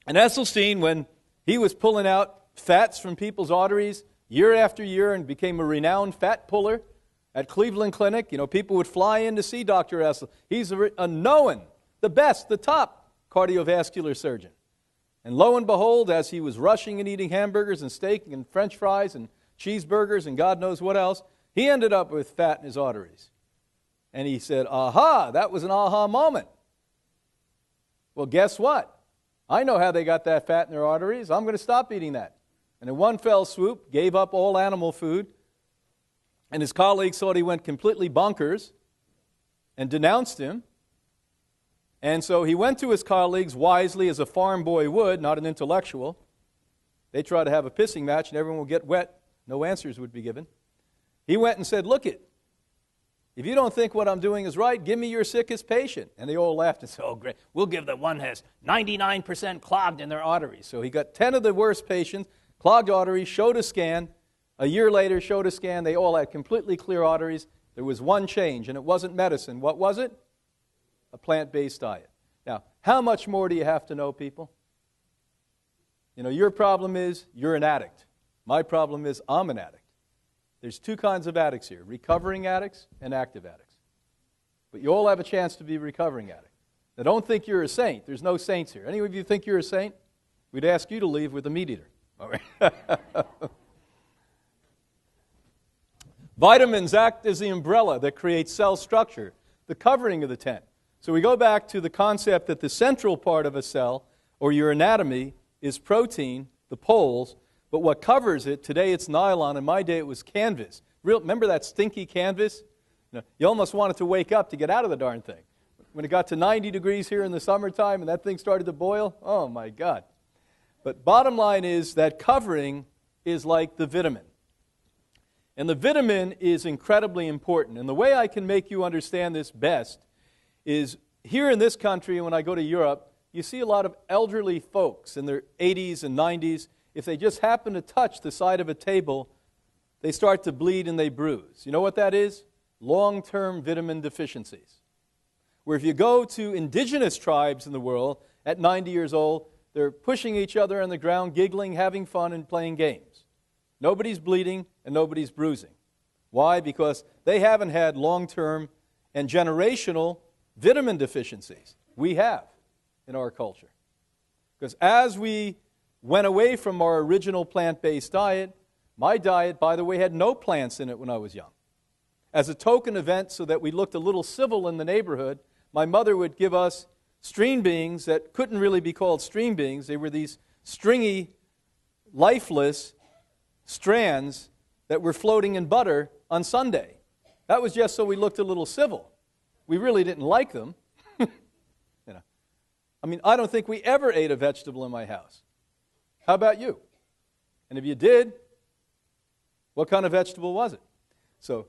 And Esselstyn, when he was pulling out fats from people's arteries year after year and became a renowned fat puller at Cleveland Clinic, people would fly in to see Dr. Esselstyn. He's a known, the best, the top cardiovascular surgeon. And lo and behold, as he was rushing and eating hamburgers and steak and French fries and cheeseburgers and God knows what else, he ended up with fat in his arteries. And he said, aha, that was an aha moment. Well, guess what? I know how they got that fat in their arteries. I'm going to stop eating that. And in one fell swoop, gave up all animal food. And his colleagues thought he went completely bonkers and denounced him. And so he went to his colleagues wisely, as a farm boy would, not an intellectual. They tried to have a pissing match and everyone would get wet. No answers would be given. He went and said, look it. If you don't think what I'm doing is right, give me your sickest patient. And they all laughed and said, oh, great. We'll give the one has 99% clogged in their arteries. So he got 10 of the worst patients, clogged arteries, showed a scan. A year later, showed a scan. They all had completely clear arteries. There was one change, and it wasn't medicine. What was it? A plant-based diet. Now, how much more do you have to know, people? Your problem is you're an addict. My problem is I'm an addict. There's two kinds of addicts here, recovering addicts and active addicts. But you all have a chance to be recovering addicts. Now, don't think you're a saint. There's no saints here. Any of you think you're a saint? We'd ask you to leave with a meat eater. All right. Vitamins act as the umbrella that creates cell structure, the covering of the tent. So we go back to the concept that the central part of a cell, or your anatomy, is protein, the poles, but what covers it, today it's nylon, in my day it was canvas. Remember that stinky canvas? You almost wanted to wake up to get out of the darn thing. When it got to 90 degrees here in the summertime and that thing started to boil, oh my God. But bottom line is that covering is like the vitamin. And the vitamin is incredibly important. And the way I can make you understand this best is here in this country, when I go to Europe, you see a lot of elderly folks in their 80s and 90s. If they just happen to touch the side of a table, they start to bleed and they bruise. You know what that is? Long-term vitamin deficiencies. Where if you go to indigenous tribes in the world at 90 years old, they're pushing each other on the ground, giggling, having fun, and playing games. Nobody's bleeding and nobody's bruising. Why? Because they haven't had long-term and generational vitamin deficiencies. We have in our culture. Because as we went away from our original plant-based diet, my diet, by the way, had no plants in it when I was young. As a token event, so that we looked a little civil in the neighborhood, my mother would give us stream beans that couldn't really be called stream beans. They were these stringy, lifeless strands that were floating in butter on Sunday. That was just so we looked a little civil. We really didn't like them. I mean, I don't think we ever ate a vegetable in my house. How about you? And if you did, what kind of vegetable was it? So,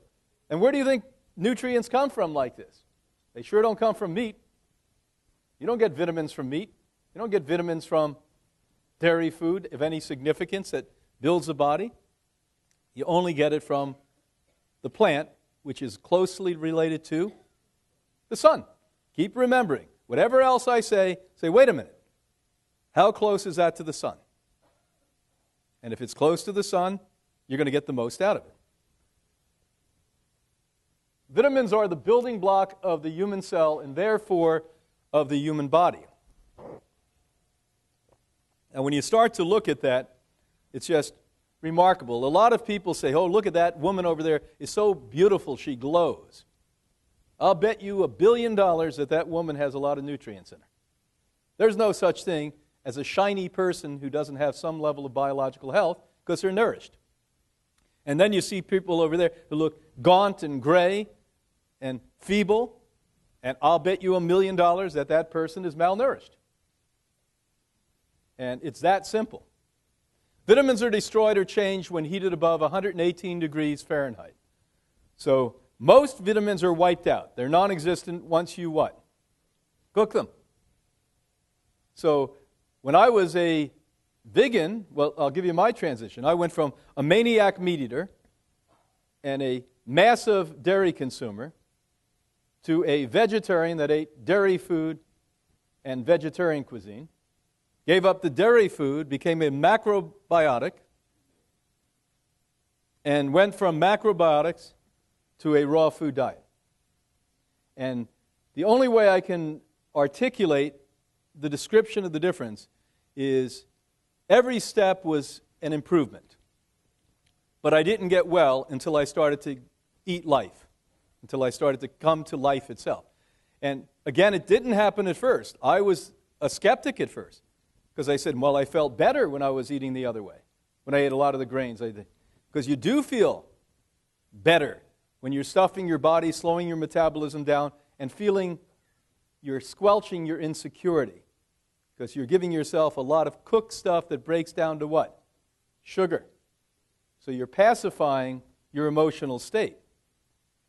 and where do you think nutrients come from like this? They sure don't come from meat. You don't get vitamins from meat. You don't get vitamins from dairy food of any significance that builds the body. You only get it from the plant, which is closely related to the sun. Keep remembering, whatever else I say, wait a minute. How close is that to the sun? And if it's close to the sun, you're going to get the most out of it. Vitamins are the building block of the human cell and therefore of the human body. And when you start to look at that, it's just remarkable. A lot of people say, oh, look at that woman over there is so beautiful, she glows. I'll bet you $1 billion that that woman has a lot of nutrients in her. There's no such thing as a shiny person who doesn't have some level of biological health because they're nourished. And then you see people over there who look gaunt and gray and feeble, and I'll bet you $1 million that that person is malnourished. And it's that simple. Vitamins are destroyed or changed when heated above 118 degrees Fahrenheit. So most vitamins are wiped out. They're non-existent once you what? Cook them. So when I was a vegan, well, I'll give you my transition. I went from a maniac meat eater and a massive dairy consumer to a vegetarian that ate dairy food and vegetarian cuisine, gave up the dairy food, became a macrobiotic, and went from macrobiotics to a raw food diet. And the only way I can articulate the description of the difference is every step was an improvement. But I didn't get well until I started to eat life, until I started to come to life itself. And again, it didn't happen at first. I was a skeptic at first because I said, well, I felt better when I was eating the other way, when I ate a lot of the grains. Because you do feel better when you're stuffing your body, slowing your metabolism down, and feeling you're squelching your insecurity. Because you're giving yourself a lot of cooked stuff that breaks down to what? Sugar. So you're pacifying your emotional state.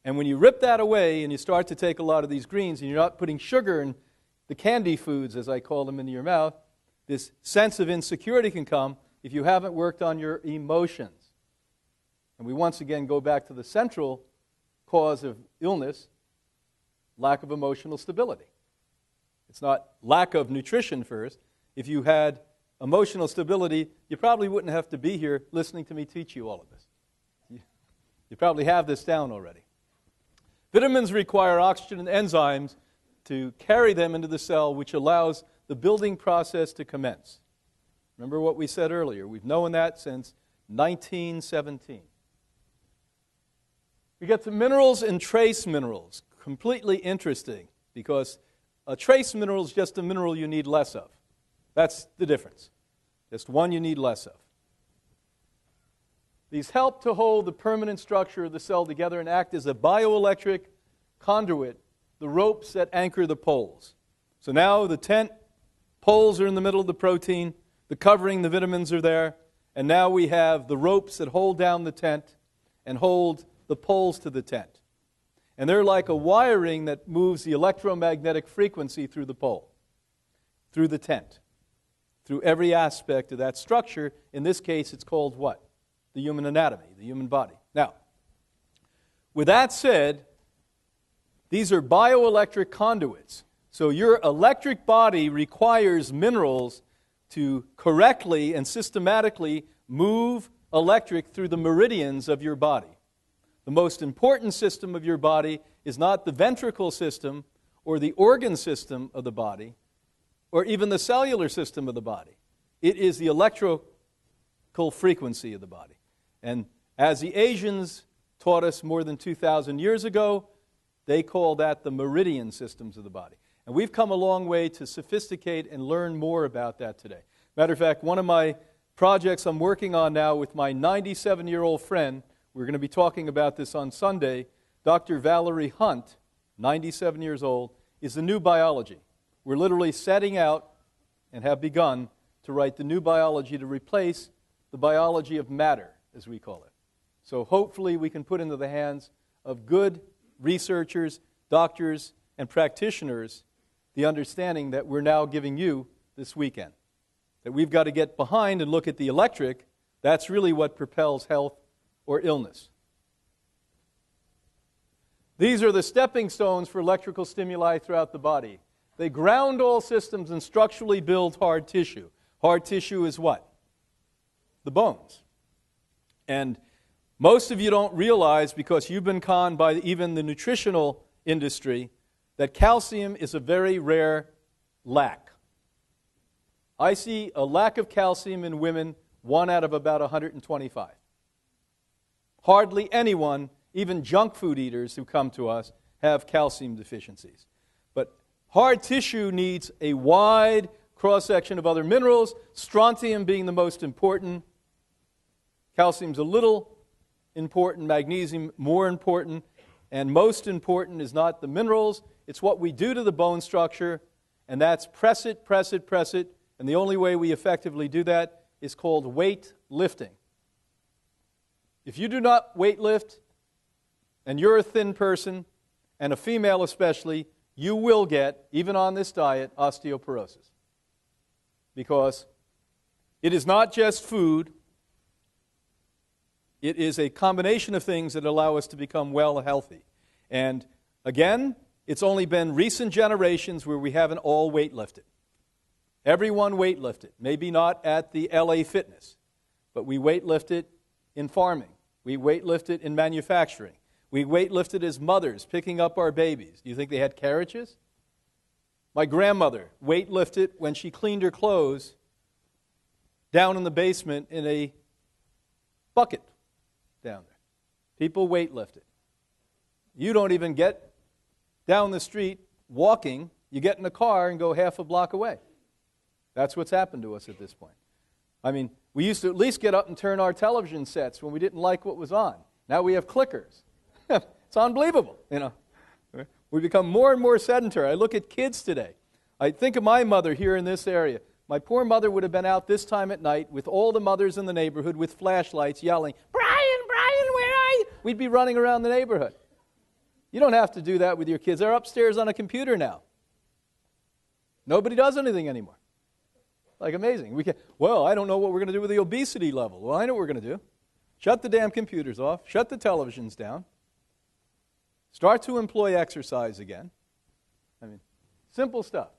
And when you rip that away and you start to take a lot of these greens and you're not putting sugar in the candy foods, as I call them, into your mouth, this sense of insecurity can come if you haven't worked on your emotions. And we once again go back to the central cause of illness, lack of emotional stability. It's not lack of nutrition first. If you had emotional stability, you probably wouldn't have to be here listening to me teach you all of this. You probably have this down already. Vitamins require oxygen and enzymes to carry them into the cell, which allows the building process to commence. Remember what we said earlier. We've known that since 1917. We get to minerals and trace minerals. Completely interesting, because a trace mineral is just a mineral you need less of. That's the difference. Just one you need less of. These help to hold the permanent structure of the cell together and act as a bioelectric conduit, the ropes that anchor the poles. So now the tent poles are in the middle of the protein, the covering, the vitamins are there, and now we have the ropes that hold down the tent and hold the poles to the tent. And they're like a wiring that moves the electromagnetic frequency through the pole, through the tent, through every aspect of that structure. In this case, it's called what? The human anatomy, the human body. Now, with that said, these are bioelectric conduits. So your electric body requires minerals to correctly and systematically move electric through the meridians of your body. The most important system of your body is not the ventricle system or the organ system of the body or even the cellular system of the body. It is the electrical frequency of the body. And as the Asians taught us more than 2,000 years ago, they call that the meridian systems of the body. And we've come a long way to sophisticate and learn more about that today. Matter of fact, one of my projects I'm working on now with my 97-year-old friend, we're going to be talking about this on Sunday, Dr. Valerie Hunt, 97 years old, is the new biology. We're literally setting out and have begun to write the new biology to replace the biology of matter, as we call it. So hopefully we can put into the hands of good researchers, doctors, and practitioners the understanding that we're now giving you this weekend. That we've got to get behind and look at the electric. That's really what propels health or illness. These are the stepping stones for electrical stimuli throughout the body. They ground all systems and structurally build hard tissue. Hard tissue is what? The bones. And most of you don't realize, because you've been conned by even the nutritional industry, that calcium is a very rare lack. I see a lack of calcium in women 1 out of about 125. Hardly anyone, even junk food eaters who come to us, have calcium deficiencies. But hard tissue needs a wide cross-section of other minerals, strontium being the most important. Calcium's a little important, magnesium more important, and most important is not the minerals, it's what we do to the bone structure, and that's press it, press it, press it, and the only way we effectively do that is called weight lifting. If you do not weight lift, and you're a thin person, and a female especially, you will get, even on this diet, osteoporosis. Because it is not just food, it is a combination of things that allow us to become well and healthy. And again, it's only been recent generations where we haven't all weightlifted. Everyone weightlifted. Maybe not at the LA Fitness, but we weightlifted in farming. We weightlifted in manufacturing. We weightlifted as mothers picking up our babies. Do you think they had carriages? My grandmother weightlifted when she cleaned her clothes down in the basement in a bucket down there. People weightlifted. You don't even get down the street walking. You get in a car and go half a block away. That's what's happened to us at this point. I mean, we used to at least get up and turn our television sets when we didn't like what was on. Now we have clickers. It's unbelievable, you know. We become more and more sedentary. I look at kids today. I think of my mother here in this area. My poor mother would have been out this time at night with all the mothers in the neighborhood with flashlights yelling, "Brian, Brian, where are you?" We'd be running around the neighborhood. You don't have to do that with your kids. They're upstairs on a computer now. Nobody does anything anymore. Like, amazing. I don't know what we're going to do with the obesity level. Well, I know what we're going to do. Shut the damn computers off. Shut the televisions down. Start to employ exercise again. I mean, simple stuff.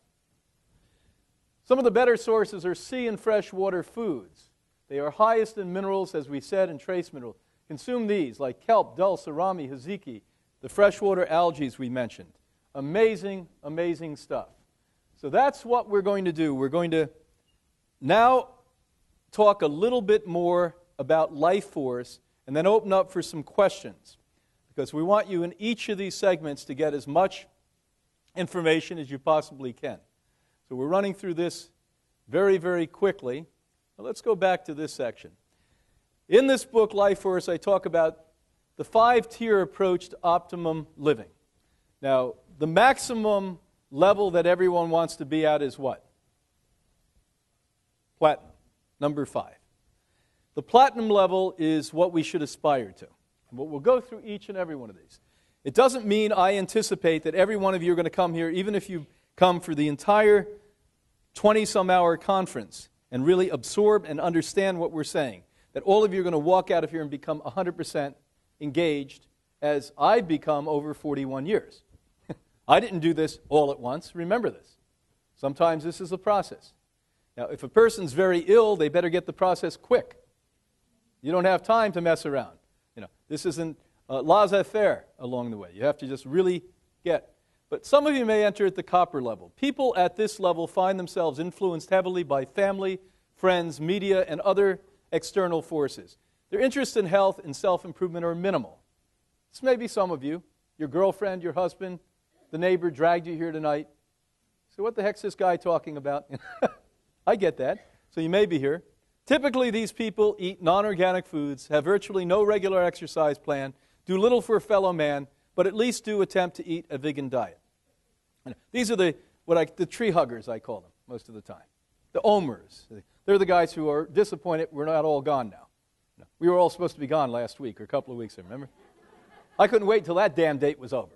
Some of the better sources are sea and freshwater foods. They are highest in minerals, as we said, and trace minerals. Consume these, like kelp, dulse, arami, haziki, the freshwater algae we mentioned. Amazing, amazing stuff. So that's what we're going to do. We're going to now talk a little bit more about LifeForce and then open up for some questions, because we want you in each of these segments to get as much information as you possibly can. So we're running through this very, very quickly. Well, let's go back to this section. In this book, LifeForce, I talk about the 5-tier approach to optimum living. Now, the maximum level that everyone wants to be at is what? Platinum, number 5. The platinum level is what we should aspire to. And we'll go through each and every one of these. It doesn't mean I anticipate that every one of you are going to come here, even if you come for the entire 20-some-hour conference and really absorb and understand what we're saying, that all of you are going to walk out of here and become 100% engaged as I've become over 41 years. I didn't do this all at once. Remember this. Sometimes this is a process. Now, if a person's very ill, they better get the process quick. You don't have time to mess around. This isn't laissez-faire along the way. You have to just really get. But some of you may enter at the copper level. People at this level find themselves influenced heavily by family, friends, media, and other external forces. Their interest in health and self-improvement are minimal. This may be some of you. Your girlfriend, your husband, the neighbor dragged you here tonight. So what the heck's this guy talking about? I get that. So you may be here. Typically, these people eat non-organic foods, have virtually no regular exercise plan, do little for a fellow man, but at least do attempt to eat a vegan diet. And these are the tree huggers, I call them, most of the time. The omers. They're the guys who are disappointed we're not all gone now. We were all supposed to be gone last week or a couple of weeks ago, remember? I couldn't wait until that damn date was over.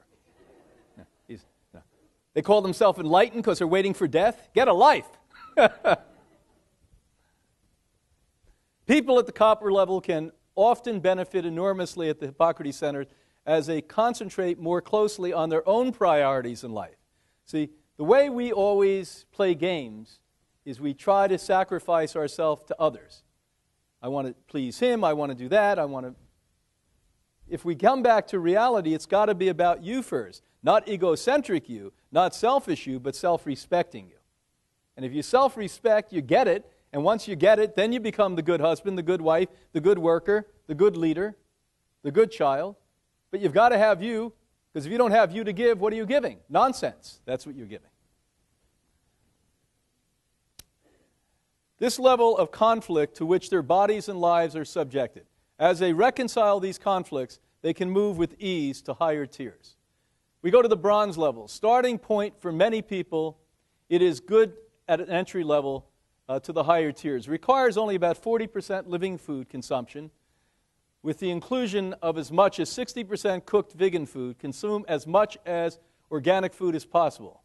They call themselves enlightened because they're waiting for death. Get a life. People at the copper level can often benefit enormously at the Hippocrates Center as they concentrate more closely on their own priorities in life. See, the way we always play games is we try to sacrifice ourselves to others. I want to please him, I want to do that, If we come back to reality, it's got to be about you first. Not egocentric you, not selfish you, but self-respecting you. And if you self-respect, you get it. And once you get it, then you become the good husband, the good wife, the good worker, the good leader, the good child. But you've got to have you, because if you don't have you to give, what are you giving? Nonsense. That's what you're giving. This level of conflict to which their bodies and lives are subjected. As they reconcile these conflicts, they can move with ease to higher tiers. We go to the bronze level. Starting point for many people, it is good at an entry level to the higher tiers. Requires only about 40% living food consumption, with the inclusion of as much as 60% cooked vegan food. Consume as much as organic food as possible.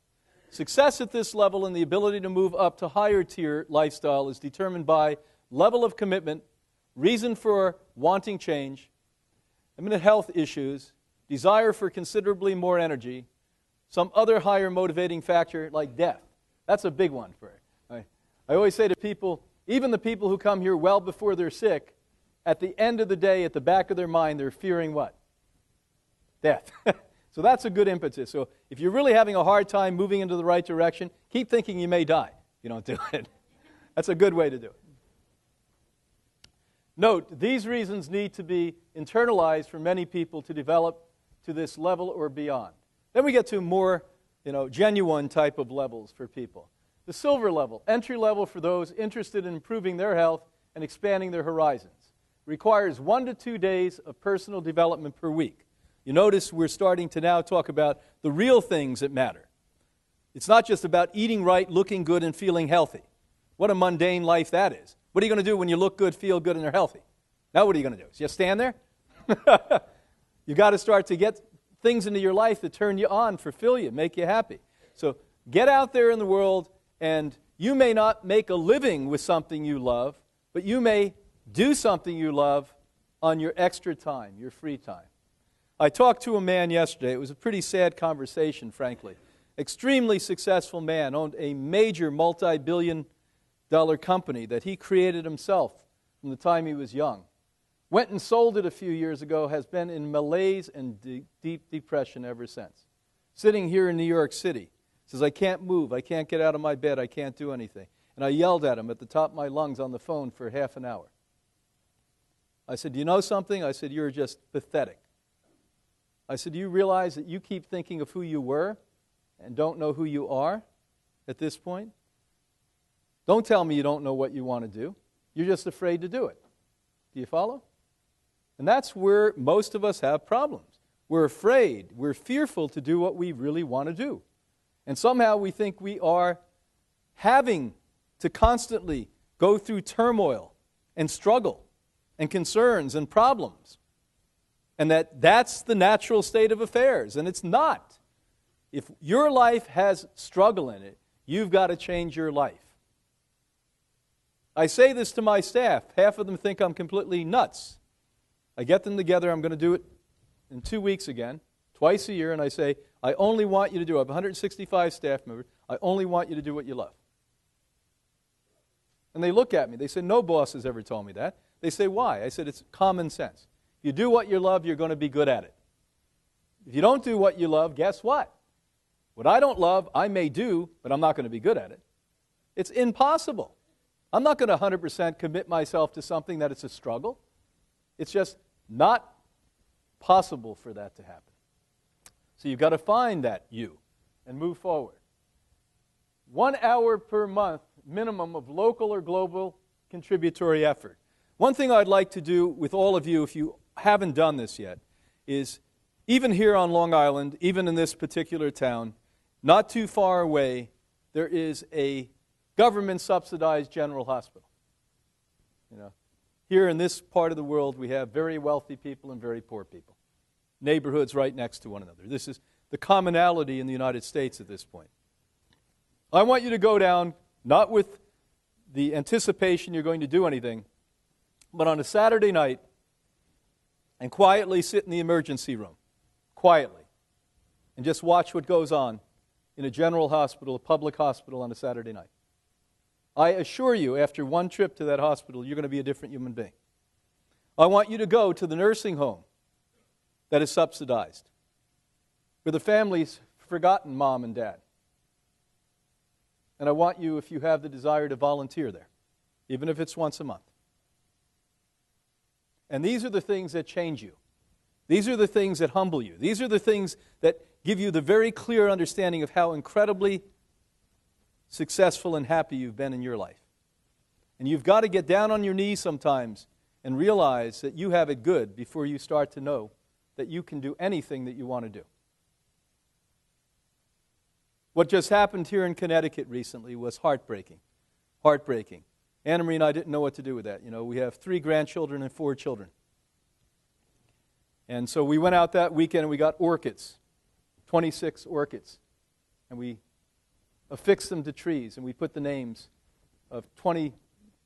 Success at this level and the ability to move up to higher tier lifestyle is determined by level of commitment, reason for wanting change, imminent health issues, desire for considerably more energy, some other higher motivating factor like death. That's a big one for it. I always say to people, even the people who come here well before they're sick, at the end of the day, at the back of their mind, they're fearing what? Death. So that's a good impetus. So if you're really having a hard time moving into the right direction, keep thinking you may die if you don't do it. That's a good way to do it. Note, these reasons need to be internalized for many people to develop to this level or beyond. Then we get to more, genuine type of levels for people. The silver level, entry level for those interested in improving their health and expanding their horizons. Requires 1 to 2 days of personal development per week. You notice we're starting to now talk about the real things that matter. It's not just about eating right, looking good, and feeling healthy. What a mundane life that is. What are you going to do when you look good, feel good, and are healthy? Now what are you going to do? Just stand there? You've got to start to get things into your life that turn you on, fulfill you, make you happy. So get out there in the world, and you may not make a living with something you love, but you may do something you love on your extra time, your free time. I talked to a man yesterday. It was a pretty sad conversation, frankly. Extremely successful man, owned a major multi-billion-dollar company that he created himself from the time he was young. Went and sold it a few years ago, has been in malaise and deep depression ever since. Sitting here in New York City, says, I can't move, I can't get out of my bed, I can't do anything. And I yelled at him at the top of my lungs on the phone for half an hour. I said, do you know something? I said, you're just pathetic. I said, do you realize that you keep thinking of who you were and don't know who you are at this point? Don't tell me you don't know what you want to do. You're just afraid to do it. Do you follow? And that's where most of us have problems. We're afraid, we're fearful to do what we really want to do. And somehow we think we are having to constantly go through turmoil and struggle and concerns and problems. And that's the natural state of affairs. And it's not. If your life has struggle in it, You've got to change your life. I say this to my staff. Half of them think I'm completely nuts. I get them together. I'm going to do it in 2 weeks again, twice a year, and I say, I only want you to do, I have 165 staff members, I only want you to do what you love. And they look at me. They say, no boss has ever told me that. They say, why? I said, it's common sense. If you do what you love, you're going to be good at it. If you don't do what you love, guess what? What I don't love, I may do, but I'm not going to be good at it. It's impossible. I'm not going to 100% commit myself to something that it's a struggle. It's just not possible for that to happen. So you've got to find that you and move forward. 1 hour per month minimum of local or global contributory effort. One thing I'd like to do with all of you, if you haven't done this yet, is even here on Long Island, even in this particular town, not too far away, there is a government-subsidized general hospital. You know, here in this part of the world, we have very wealthy people and very poor people. Neighborhoods right next to one another. This is the commonality in the United States at this point. I want you to go down, not with the anticipation you're going to do anything, but on a Saturday night and quietly sit in the emergency room, quietly, and just watch what goes on in a general hospital, a public hospital on a Saturday night. I assure you, after one trip to that hospital, you're going to be a different human being. I want you to go to the nursing home that is subsidized, where the family's forgotten mom and dad. And I want you, if you have the desire, to volunteer there, even if it's once a month. And these are the things that change you. These are the things that humble you. These are the things that give you the very clear understanding of how incredibly successful and happy you've been in your life. And you've got to get down on your knees sometimes and realize that you have it good before you start to know that you can do anything that you want to do. What just happened here in Connecticut recently was heartbreaking. Heartbreaking. Anna Marie and I didn't know what to do with that. You know, we have 3 grandchildren and 4 children. And so we went out that weekend and we got orchids, 26 orchids. And we affixed them to trees and we put the names of 20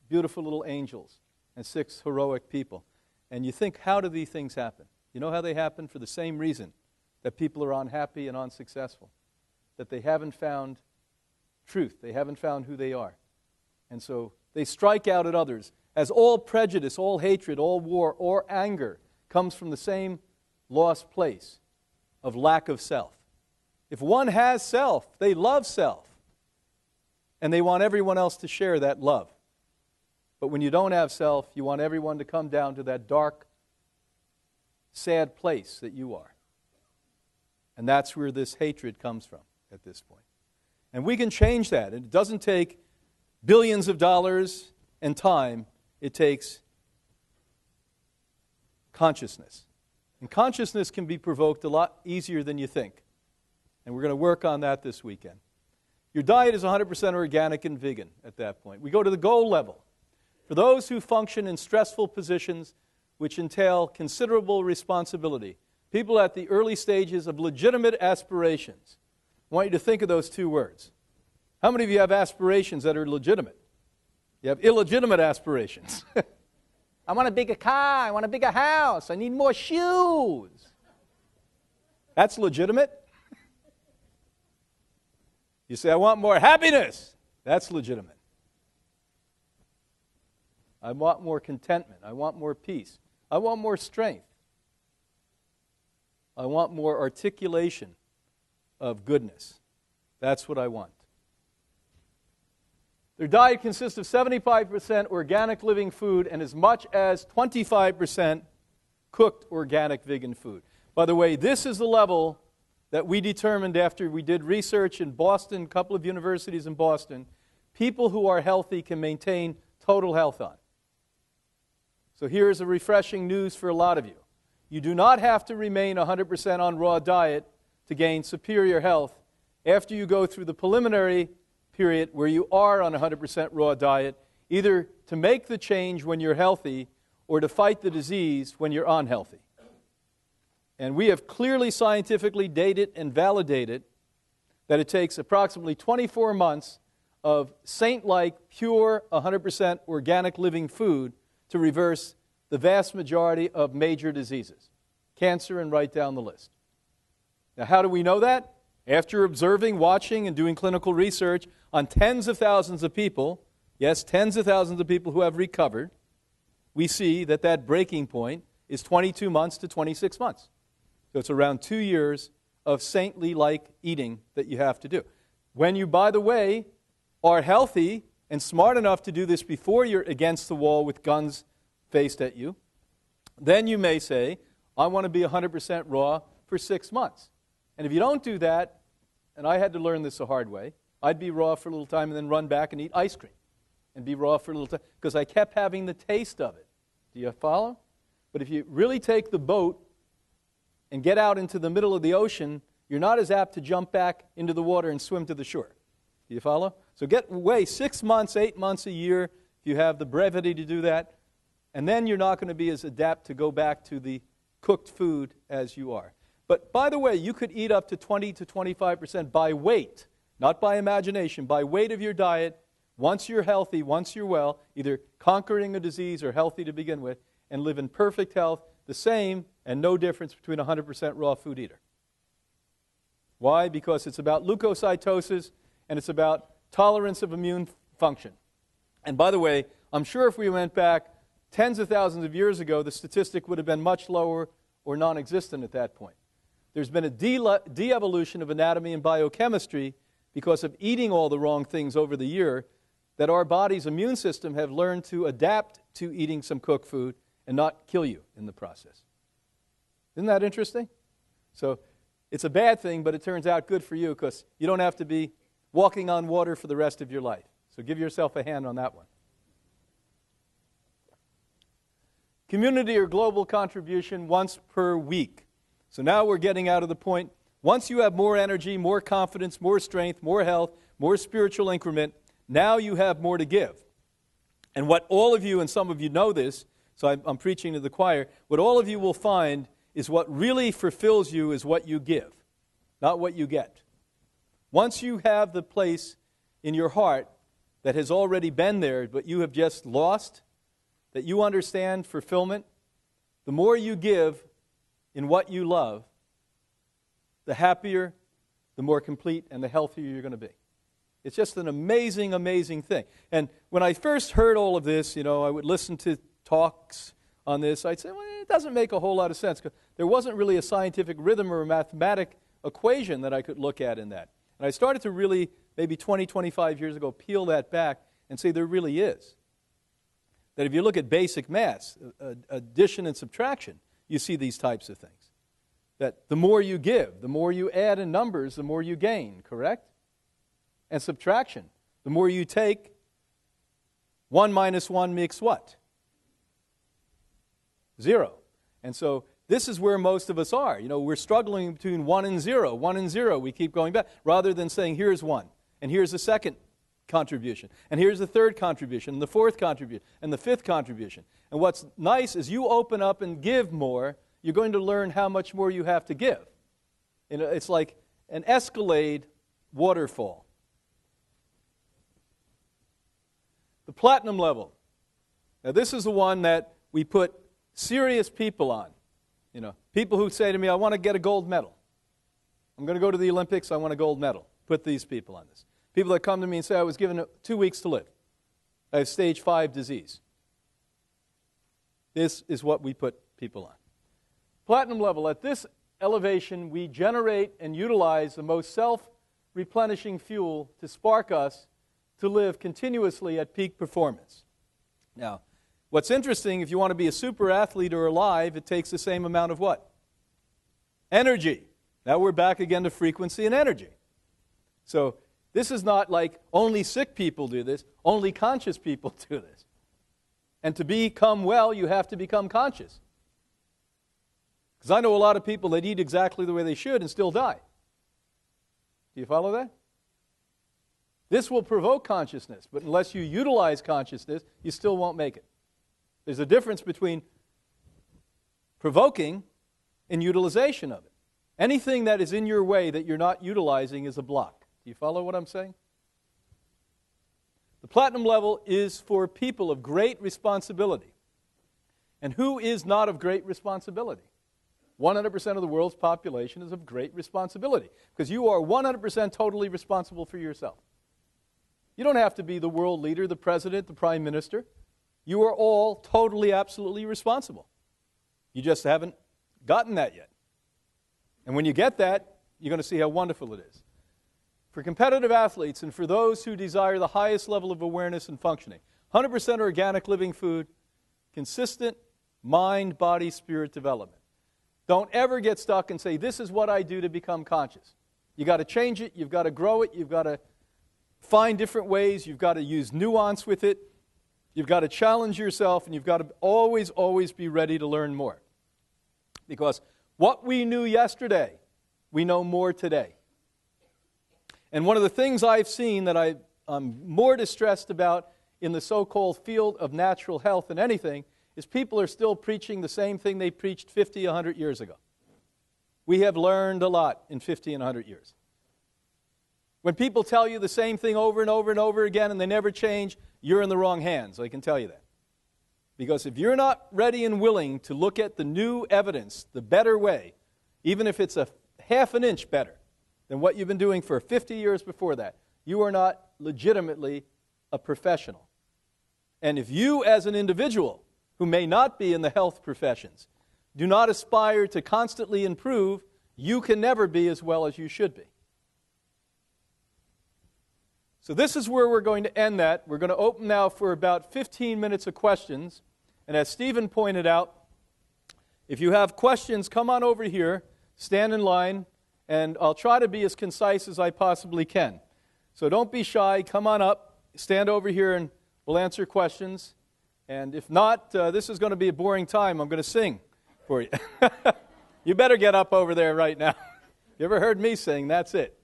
beautiful little angels and 6 heroic people. And you think, how do these things happen? You know how they happen? For the same reason that people are unhappy and unsuccessful. That they haven't found truth. They haven't found who they are. And so they strike out at others. As all prejudice, all hatred, all war, or anger comes from the same lost place of lack of self. If one has self, they love self. And they want everyone else to share that love. But when you don't have self, you want everyone to come down to that dark, sad place that you are. And that's where this hatred comes from at this point. And we can change that. It doesn't take billions of dollars and time. It takes consciousness. And consciousness can be provoked a lot easier than you think. And we're going to work on that this weekend. Your diet is 100% organic and vegan at that point. We go to the goal level. For those who function in stressful positions which entail considerable responsibility, people at the early stages of legitimate aspirations. I want you to think of those 2 words. How many of you have aspirations that are legitimate? You have illegitimate aspirations. I want a bigger car. I want a bigger house. I need more shoes. That's legitimate. You say, I want more happiness. That's legitimate. I want more contentment. I want more peace. I want more strength. I want more articulation of goodness. That's what I want. Their diet consists of 75% organic living food and as much as 25% cooked organic vegan food. By the way, this is the level that we determined after we did research in Boston, a couple of universities in Boston, people who are healthy can maintain total health on. So here's a refreshing news for a lot of you. You do not have to remain 100% on raw diet to gain superior health after you go through the preliminary period where you are on a 100% raw diet, either to make the change when you're healthy or to fight the disease when you're unhealthy. And we have clearly scientifically dated and validated that it takes approximately 24 months of saint-like, pure, 100% organic living food to reverse the vast majority of major diseases, cancer and right down the list. Now, how do we know that? After observing, watching, and doing clinical research on tens of thousands of people, yes, tens of thousands of people who have recovered, we see that that breaking point is 22 months to 26 months. So it's around 2 years of saintly-like eating that you have to do. When you, by the way, are healthy and smart enough to do this before you're against the wall with guns faced at you, then you may say, I want to be 100% raw for 6 months. And if you don't do that, and I had to learn this the hard way, I'd be raw for a little time and then run back and eat ice cream and be raw for a little time because I kept having the taste of it. Do you follow? But if you really take the boat and get out into the middle of the ocean, you're not as apt to jump back into the water and swim to the shore. Do you follow? So get away 6 months, 8 months, a year, if you have the brevity to do that, and then you're not going to be as adept to go back to the cooked food as you are. But by the way, you could eat up to 20 to 25% by weight, not by imagination, by weight of your diet, once you're healthy, once you're well, either conquering a disease or healthy to begin with, and live in perfect health, the same and no difference between a 100% raw food eater. Why? Because it's about leukocytosis and it's about tolerance of immune function. And by the way, I'm sure if we went back tens of thousands of years ago, the statistic would have been much lower or non-existent at that point. There's been a de-evolution of anatomy and biochemistry because of eating all the wrong things over the year, that our body's immune system have learned to adapt to eating some cooked food and not kill you in the process. Isn't that interesting? So it's a bad thing, but it turns out good for you because you don't have to be walking on water for the rest of your life. So give yourself a hand on that one. Community or global contribution once per week. So now we're getting out of the point, once you have more energy, more confidence, more strength, more health, more spiritual increment, now you have more to give. And what all of you, and some of you know this, so I'm preaching to the choir, what all of you will find is what really fulfills you is what you give, not what you get. Once you have the place in your heart that has already been there, but you have just lost, that you understand fulfillment, the more you give in what you love, the happier, the more complete, and the healthier you're going to be. It's just an amazing, amazing thing. And when I first heard all of this, I would listen to talks on this. I'd say, well, it doesn't make a whole lot of sense, because there wasn't really a scientific rhythm or a mathematic equation that I could look at in that. And I started to really, maybe 20, 25 years ago, peel that back and say there really is. That if you look at basic math, addition and subtraction, you see these types of things. That the more you give, the more you add in numbers, the more you gain, correct? And subtraction, the more you take, 1 minus 1 makes what? 0. And so this is where most of us are. We're struggling between 1 and 0. 1 and 0, we keep going back, rather than saying, here's 1, and here's the second contribution, and here's the third contribution, and the fourth contribution, and the fifth contribution. And what's nice is you open up and give more, you're going to learn how much more you have to give. It's like an Escalade waterfall. The platinum level. Now this is the one that we put serious people on. People who say to me, I want to get a gold medal. I'm going to go to the Olympics, I want a gold medal. Put these people on this. People that come to me and say, I was given 2 weeks to live. I have stage 5 disease. This is what we put people on. Platinum level, at this elevation, we generate and utilize the most self-replenishing fuel to spark us to live continuously at peak performance. Now, what's interesting, if you want to be a super athlete or alive, it takes the same amount of what? Energy. Now we're back again to frequency and energy. So this is not like only sick people do this, only conscious people do this. And to become well, you have to become conscious. Because I know a lot of people that eat exactly the way they should and still die. Do you follow that? This will provoke consciousness, but unless you utilize consciousness, you still won't make it. There's a difference between provoking and utilization of it. Anything that is in your way that you're not utilizing is a block. You follow what I'm saying? The platinum level is for people of great responsibility. And who is not of great responsibility? 100% of the world's population is of great responsibility because you are 100% totally responsible for yourself. You don't have to be the world leader, the president, the prime minister. You are all totally, absolutely responsible. You just haven't gotten that yet. And when you get that, you're going to see how wonderful it is. For competitive athletes and for those who desire the highest level of awareness and functioning, 100% organic living food, consistent mind, body, spirit development. Don't ever get stuck and say, this is what I do to become conscious. You've got to change it, you've got to grow it, you've got to find different ways, you've got to use nuance with it, you've got to challenge yourself, and you've got to always, always be ready to learn more. Because what we knew yesterday, we know more today. And one of the things I've seen that I'm more distressed about in the so-called field of natural health than anything is people are still preaching the same thing they preached 50, 100 years ago. We have learned a lot in 50 and 100 years. When people tell you the same thing over and over and over again and they never change, you're in the wrong hands, I can tell you that. Because if you're not ready and willing to look at the new evidence, the better way, even if it's a half an inch better than what you've been doing for 50 years before that, you are not legitimately a professional. And if you as an individual who may not be in the health professions do not aspire to constantly improve, you can never be as well as you should be. So this is where we're going to end that. We're going to open now for about 15 minutes of questions. And as Stephen pointed out, if you have questions, come on over here, stand in line, and I'll try to be as concise as I possibly can. So don't be shy. Come on up, stand over here, and we'll answer questions. And if not, this is going to be a boring time. I'm going to sing for you. You better get up over there right now. You ever heard me sing? That's it.